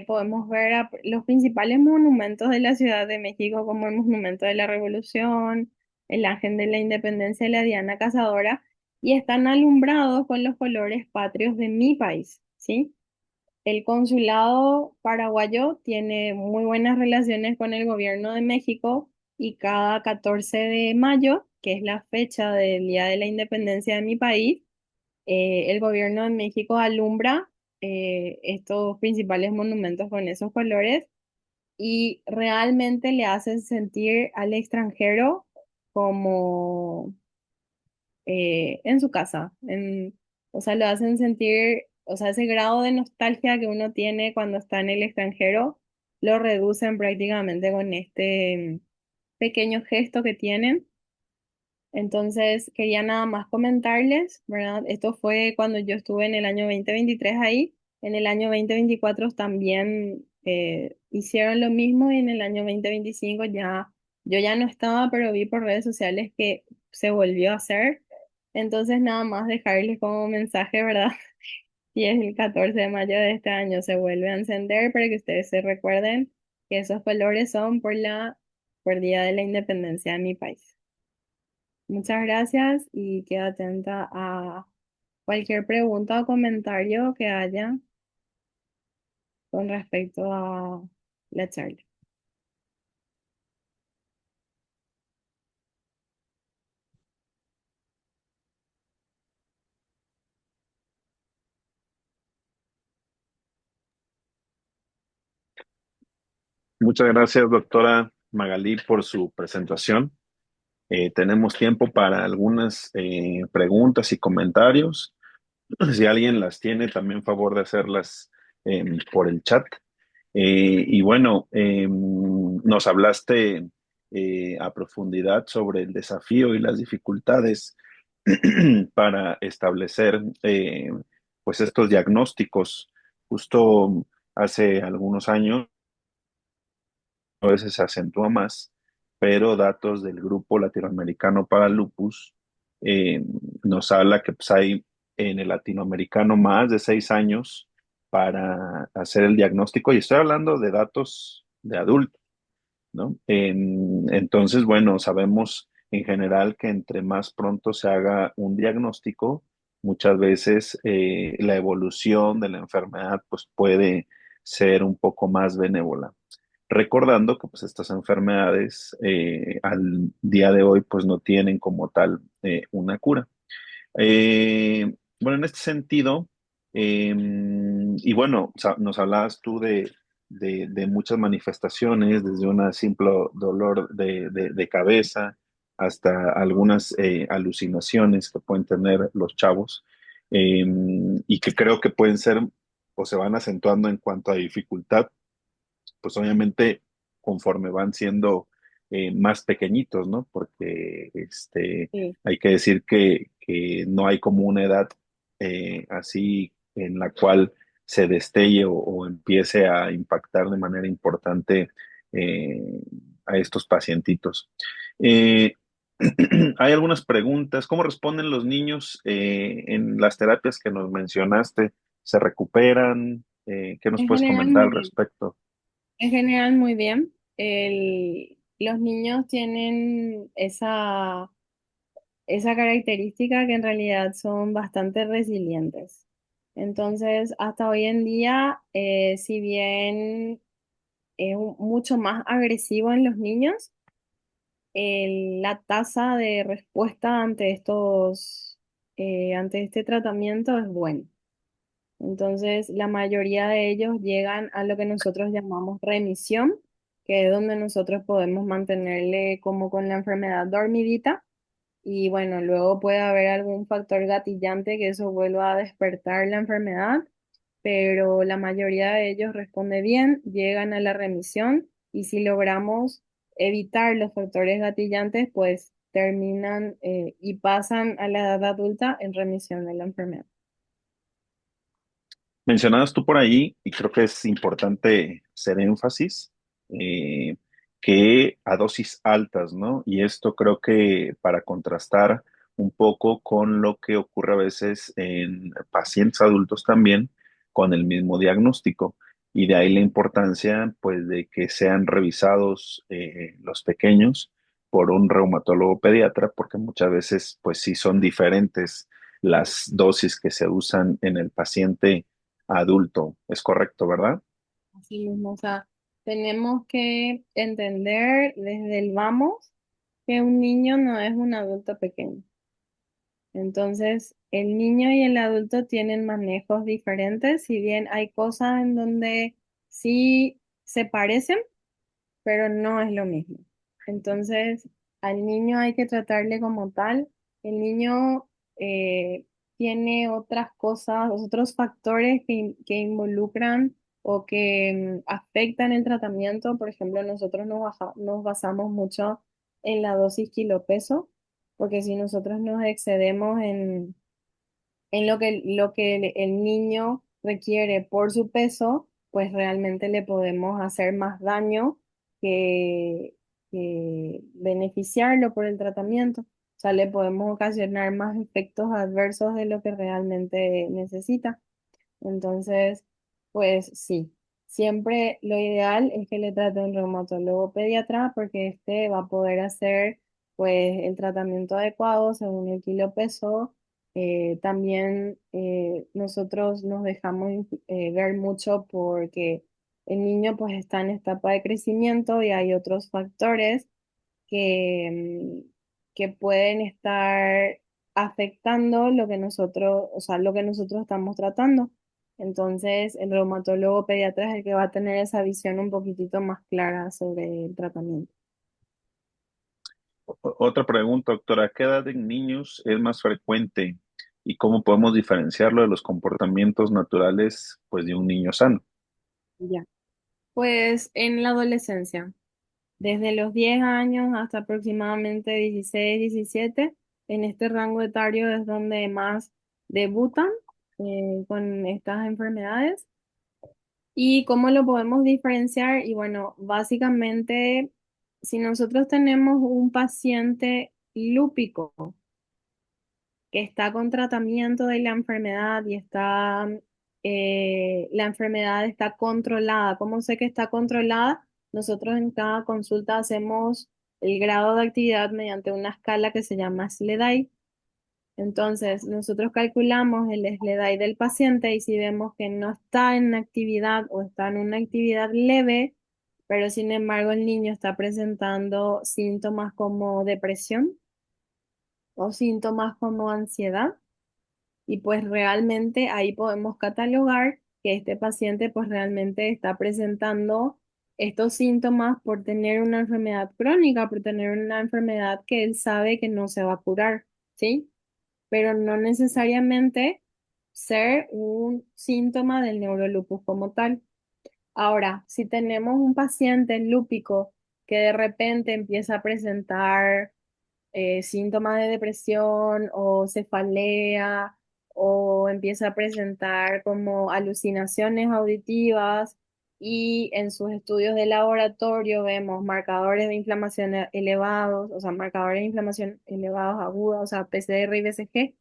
B: podemos ver los principales monumentos de la Ciudad de México, como el Monumento de la Revolución, el Ángel de la Independencia y la Diana Cazadora, y están alumbrados con los colores patrios de mi país, ¿sí? El consulado paraguayo tiene muy buenas relaciones con el gobierno de México y cada 14 de mayo, que es la fecha del Día de la Independencia de mi país, el gobierno de México alumbra estos principales monumentos con esos colores y realmente le hacen sentir al extranjero como en su casa. O sea, lo hacen sentir, o sea, ese grado de nostalgia que uno tiene cuando está en el extranjero, lo reducen prácticamente con este pequeño gesto que tienen. Entonces, quería nada más comentarles, ¿verdad? Esto fue cuando yo estuve en el año 2023 ahí. En el año 2024 también hicieron lo mismo y en el año 2025 ya, yo ya no estaba, pero vi por redes sociales que se volvió a hacer. Entonces, nada más dejarles como mensaje, ¿verdad? Y es el 14 de mayo de este año se vuelve a encender para que ustedes se recuerden que esos colores son por Día de la Independencia de mi país. Muchas gracias y quedo atenta a cualquier pregunta o comentario que haya con respecto a la charla.
A: Muchas gracias, doctora Magalí, por su presentación. Tenemos tiempo para algunas preguntas y comentarios. Si alguien las tiene, también favor de hacerlas por el chat. Y bueno, nos hablaste a profundidad sobre el desafío y las dificultades para establecer pues estos diagnósticos. Justo hace algunos años, a veces se acentúa más, pero datos del Grupo Latinoamericano para Lupus eh, nos habla que pues, hay en el latinoamericano más de 6 años para hacer el diagnóstico, y estoy hablando de datos de adultos, ¿no? Entonces, bueno, sabemos en general que entre más pronto se haga un diagnóstico, muchas veces la evolución de la enfermedad pues puede ser un poco más benévola. Recordando que pues estas enfermedades al día de hoy pues no tienen como tal una cura. Bueno, en este sentido, y bueno, nos hablabas tú de muchas manifestaciones, desde un simple dolor de cabeza hasta algunas alucinaciones que pueden tener los chavos, eh, y que creo que pueden ser o se van acentuando en cuanto a dificultad, pues obviamente conforme van siendo más pequeñitos, ¿no? Porque
B: Sí,
A: hay que decir que no hay como una edad así en la cual se destelle o empiece a impactar de manera importante eh, a estos pacientitos. Eh, Hay algunas preguntas. ¿Cómo responden los niños en las terapias que nos mencionaste? ¿Se recuperan? ¿Qué nos
B: En
A: puedes
B: general,
A: comentar
B: muy
A: al
B: bien.
A: respecto?
B: En general, muy bien. Los niños tienen esa característica que en realidad son bastante resilientes. Entonces, hasta hoy en día, si bien es mucho más agresivo en los niños, la tasa de respuesta ante este tratamiento es buena. Entonces, la mayoría de ellos llegan a lo que nosotros llamamos remisión, que es donde nosotros podemos mantenerle como con la enfermedad dormidita y bueno, luego puede haber algún factor gatillante que eso vuelva a despertar la enfermedad, pero la mayoría de ellos responde bien, llegan a la remisión y si logramos evitar los factores gatillantes, pues terminan y pasan a la edad adulta en remisión de la enfermedad.
A: Mencionabas tú por ahí, y creo que es importante hacer énfasis, eh, que a dosis altas, ¿no? Y esto creo que para contrastar un poco con lo que ocurre a veces en pacientes adultos también con el mismo diagnóstico. Y de ahí la importancia, pues, de que sean revisados los pequeños por un reumatólogo pediatra, porque muchas veces, pues, sí son diferentes las dosis que se usan en el paciente adulto. Es correcto, ¿verdad?
B: Así mismo, o sea, tenemos que entender desde el vamos que un niño no es un adulto pequeño. Entonces, el niño y el adulto tienen manejos diferentes, si bien hay cosas en donde sí se parecen, pero no es lo mismo. Entonces, al niño hay que tratarle como tal. El niño tiene otras cosas, otros factores que involucran o que afectan el tratamiento. Por ejemplo, nosotros nos basamos mucho en la dosis kilo peso, porque si nosotros nos excedemos en lo que el niño requiere por su peso, pues realmente le podemos hacer más daño que, que beneficiarlo por el tratamiento. O sea, le podemos ocasionar más efectos adversos de lo que realmente necesita. Entonces, pues sí, siempre lo ideal es que le trate un reumatólogo pediatra porque este va a poder hacer pues el tratamiento adecuado según el kilo peso. También nosotros nos dejamos ver mucho porque el niño pues está en etapa de crecimiento y hay otros factores que pueden estar afectando lo que nosotros, o sea, lo que nosotros estamos tratando. Entonces, el reumatólogo pediatra es el que va a tener esa visión un poquitito más clara sobre el tratamiento.
A: Otra pregunta, doctora. ¿Qué edad en niños es más frecuente y cómo podemos diferenciarlo de los comportamientos naturales, pues, de un niño sano?
B: Ya. Pues en la adolescencia, desde los 10 años hasta aproximadamente 16, 17, en este rango etario es donde más debutan con estas enfermedades. ¿Y cómo lo podemos diferenciar? Y bueno, básicamente, si nosotros tenemos un paciente lúpico que está con tratamiento de la enfermedad y la enfermedad está controlada, ¿cómo sé que está controlada? Nosotros en cada consulta hacemos el grado de actividad mediante una escala que se llama SLEDAI. Entonces, nosotros calculamos el SLEDAI del paciente y si vemos que no está en actividad o está en una actividad leve, pero sin embargo el niño está presentando síntomas como depresión o síntomas como ansiedad, y pues realmente ahí podemos catalogar que este paciente pues realmente está presentando estos síntomas por tener una enfermedad crónica, por tener una enfermedad que él sabe que no se va a curar, ¿sí? Pero no necesariamente ser un síntoma del neurolupus como tal. Ahora, si tenemos un paciente lúpico que de repente empieza a presentar síntomas de depresión o cefalea o empieza a presentar como alucinaciones auditivas, y en sus estudios de laboratorio vemos marcadores de inflamación elevados, o sea, marcadores de inflamación elevados agudos, o sea, PCR y BCG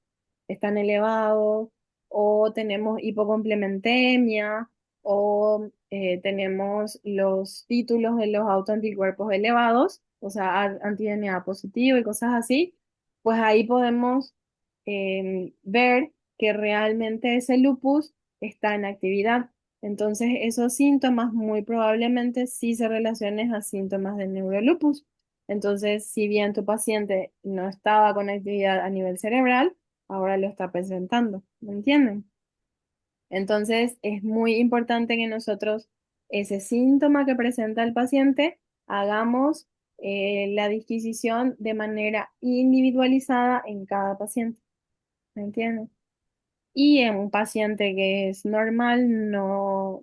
B: están elevados, o tenemos hipocomplementemia, o tenemos los títulos de los autoanticuerpos elevados, o sea, anti-DNA positivo y cosas así, pues ahí podemos ver que realmente ese lupus está en actividad. Entonces, esos síntomas muy probablemente sí se relacionen a síntomas del neurolupus. Entonces, si bien tu paciente no estaba con actividad a nivel cerebral, ahora lo está presentando. ¿Me entienden? Entonces, es muy importante que nosotros ese síntoma que presenta el paciente hagamos la disquisición de manera individualizada en cada paciente. ¿Me entienden? Y en un paciente que es normal, no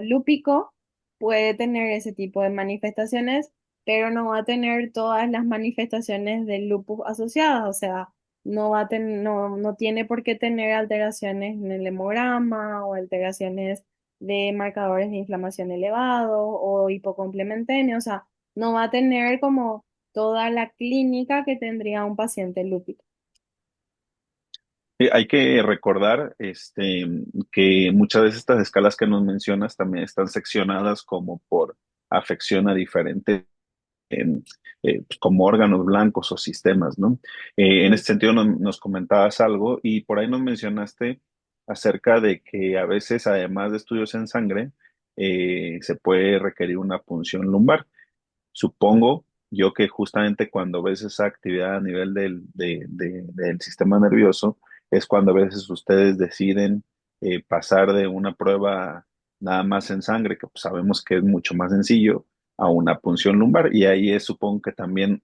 B: lúpico, puede tener ese tipo de manifestaciones, pero no va a tener todas las manifestaciones del lupus asociadas. O sea, no tiene por qué tener alteraciones en el hemograma o alteraciones de marcadores de inflamación elevados o hipocomplementemia. O sea, no va a tener como toda la clínica que tendría un paciente lúpico.
A: Hay que recordar que muchas de estas escalas que nos mencionas también están seccionadas como por afección a diferentes pues, como órganos blancos o sistemas, ¿no? En
B: Sí.
A: este sentido nos comentabas algo y por ahí nos mencionaste acerca de que a veces, además de estudios en sangre, se puede requerir una punción lumbar. Supongo yo que justamente cuando ves esa actividad a nivel del sistema nervioso es cuando a veces ustedes deciden pasar de una prueba nada más en sangre, que pues, sabemos que es mucho más sencillo, a una punción lumbar. Y ahí es, supongo que también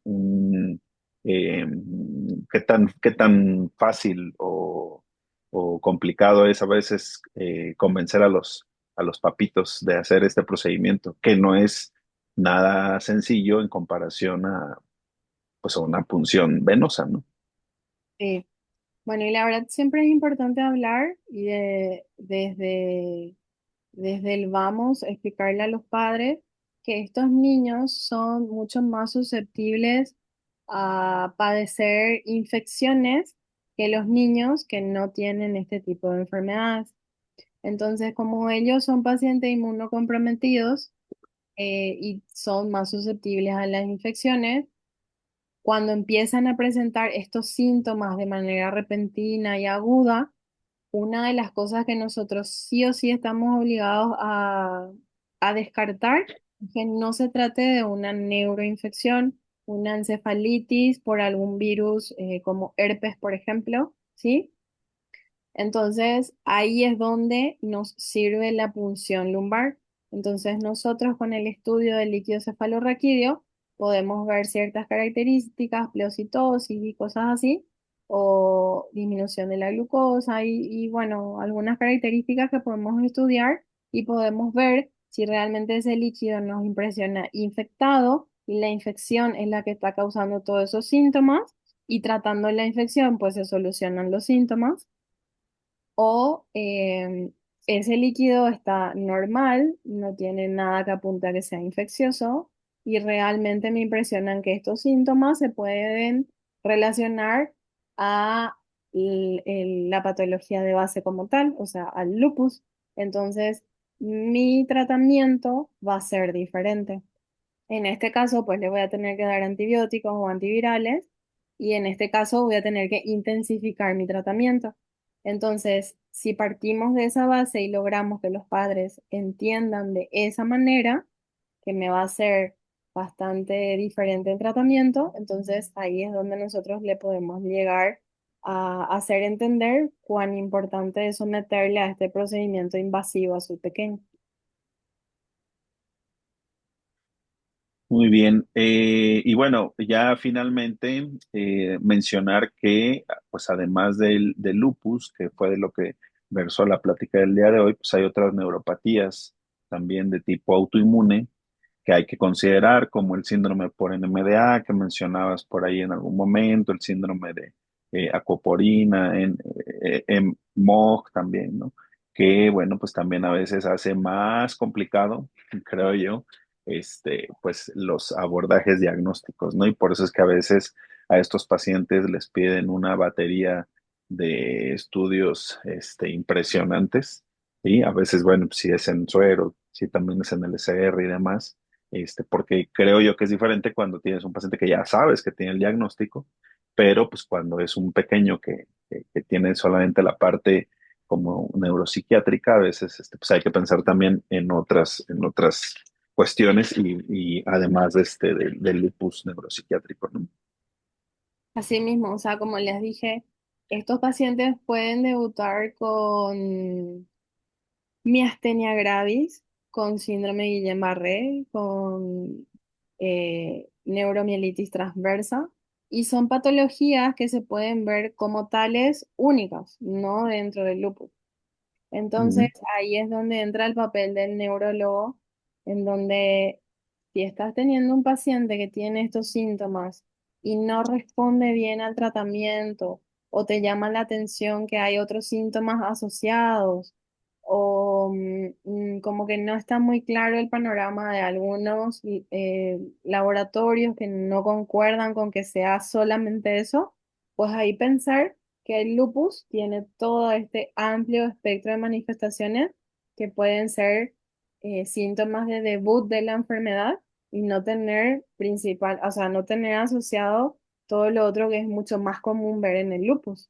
A: eh, qué tan fácil o complicado es a veces convencer a los papitos de hacer este procedimiento, que no es nada sencillo en comparación a, pues, a una punción venosa, ¿no?
B: Sí. Bueno, y la verdad siempre es importante hablar y desde el vamos explicarle a los padres que estos niños son mucho más susceptibles a padecer infecciones que los niños que no tienen este tipo de enfermedades. Entonces, como ellos son pacientes inmunocomprometidos y son más susceptibles a las infecciones, cuando empiezan a presentar estos síntomas de manera repentina y aguda, una de las cosas que nosotros sí o sí estamos obligados a descartar es que no se trate de una neuroinfección, una encefalitis por algún virus como herpes, por ejemplo, ¿sí? Entonces, ahí es donde nos sirve la punción lumbar. Entonces, nosotros con el estudio del líquido cefalorraquídeo podemos ver ciertas características, pleocitosis y cosas así, o disminución de la glucosa y bueno, algunas características que podemos estudiar y podemos ver si realmente ese líquido nos impresiona infectado y la infección es la que está causando todos esos síntomas y tratando la infección, pues se solucionan los síntomas o ese líquido está normal, no tiene nada que apunte a que sea infeccioso y realmente me impresionan que estos síntomas se pueden relacionar a la patología de base como tal, o sea, al lupus. Entonces, mi tratamiento va a ser diferente. En este caso, pues le voy a tener que dar antibióticos o antivirales y en este caso voy a tener que intensificar mi tratamiento. Entonces, si partimos de esa base y logramos que los padres entiendan de esa manera, que me va a ser bastante diferente el tratamiento, entonces ahí es donde nosotros le podemos llegar a hacer entender cuán importante es someterle a este procedimiento invasivo a su pequeño.
A: Muy bien. Y bueno, ya finalmente mencionar que, pues además del lupus, que fue de lo que versó la plática del día de hoy, pues hay otras neuropatías también de tipo autoinmune que hay que considerar, como el síndrome por NMDA que mencionabas por ahí en algún momento, el síndrome de aquaporina, en MOG también, ¿no? que bueno, pues también a veces hace más complicado, creo yo, pues los abordajes diagnósticos, ¿no? Y por eso es que a veces a estos pacientes les piden una batería de estudios, impresionantes, ¿sí? A veces, bueno, pues si es en suero, si también es en el SR y demás, porque creo yo que es diferente cuando tienes un paciente que ya sabes que tiene el diagnóstico, pero pues cuando es un pequeño que tiene solamente la parte como neuropsiquiátrica, a veces pues hay que pensar también en otras cuestiones y además del lupus neuropsiquiátrico, ¿no?
B: Así mismo, o sea, como les dije, estos pacientes pueden debutar con miastenia gravis, con síndrome de Guillain-Barré, con neuromielitis transversa, y son patologías que se pueden ver como tales únicas, no dentro del lupus. Entonces,
A: Ujú.
B: ahí es donde entra el papel del neurólogo, en donde si estás teniendo un paciente que tiene estos síntomas y no responde bien al tratamiento, o te llama la atención que hay otros síntomas asociados, o como que no está muy claro el panorama de algunos laboratorios que no concuerdan con que sea solamente eso, pues ahí pensar que el lupus tiene todo este amplio espectro de manifestaciones que pueden ser síntomas de debut de la enfermedad y no tener principal, o sea, no tener asociado todo lo otro que es mucho más común ver en el lupus,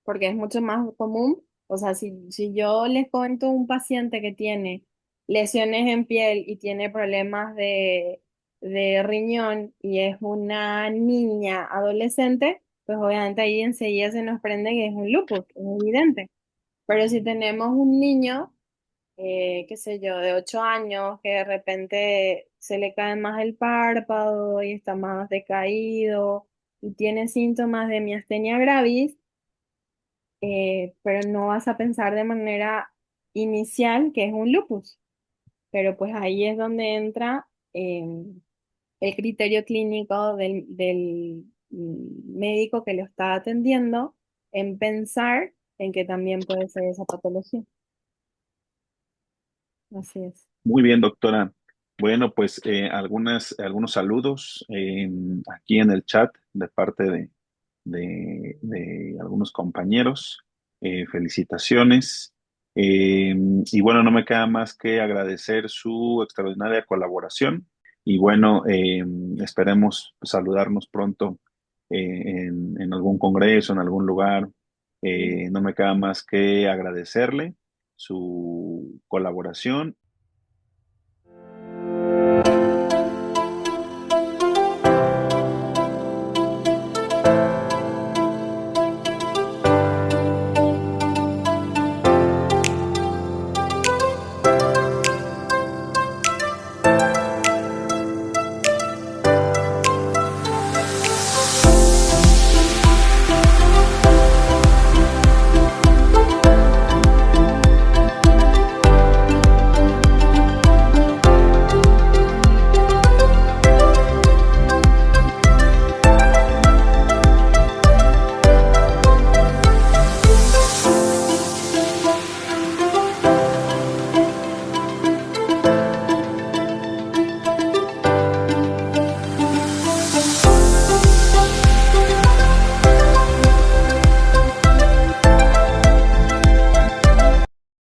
B: porque es mucho más común, o sea, si yo les cuento a un paciente que tiene lesiones en piel y tiene problemas de riñón y es una niña adolescente, pues obviamente ahí enseguida se nos prende que es un lupus, es evidente. Pero si tenemos un niño, qué sé yo, de 8 años, que de repente se le cae más el párpado y está más decaído y tiene síntomas de miastenia gravis, pero no vas a pensar de manera inicial que es un lupus. Pero pues ahí es donde entra el criterio clínico del médico que lo está atendiendo en pensar en que también puede ser esa patología. Así es.
A: Muy bien, doctora. Bueno, pues algunos saludos aquí en el chat de parte de algunos compañeros. Felicitaciones. Y bueno, no me queda más que agradecer su extraordinaria colaboración. Y bueno, esperemos saludarnos pronto en algún congreso, en algún lugar. No me queda más que agradecerle su colaboración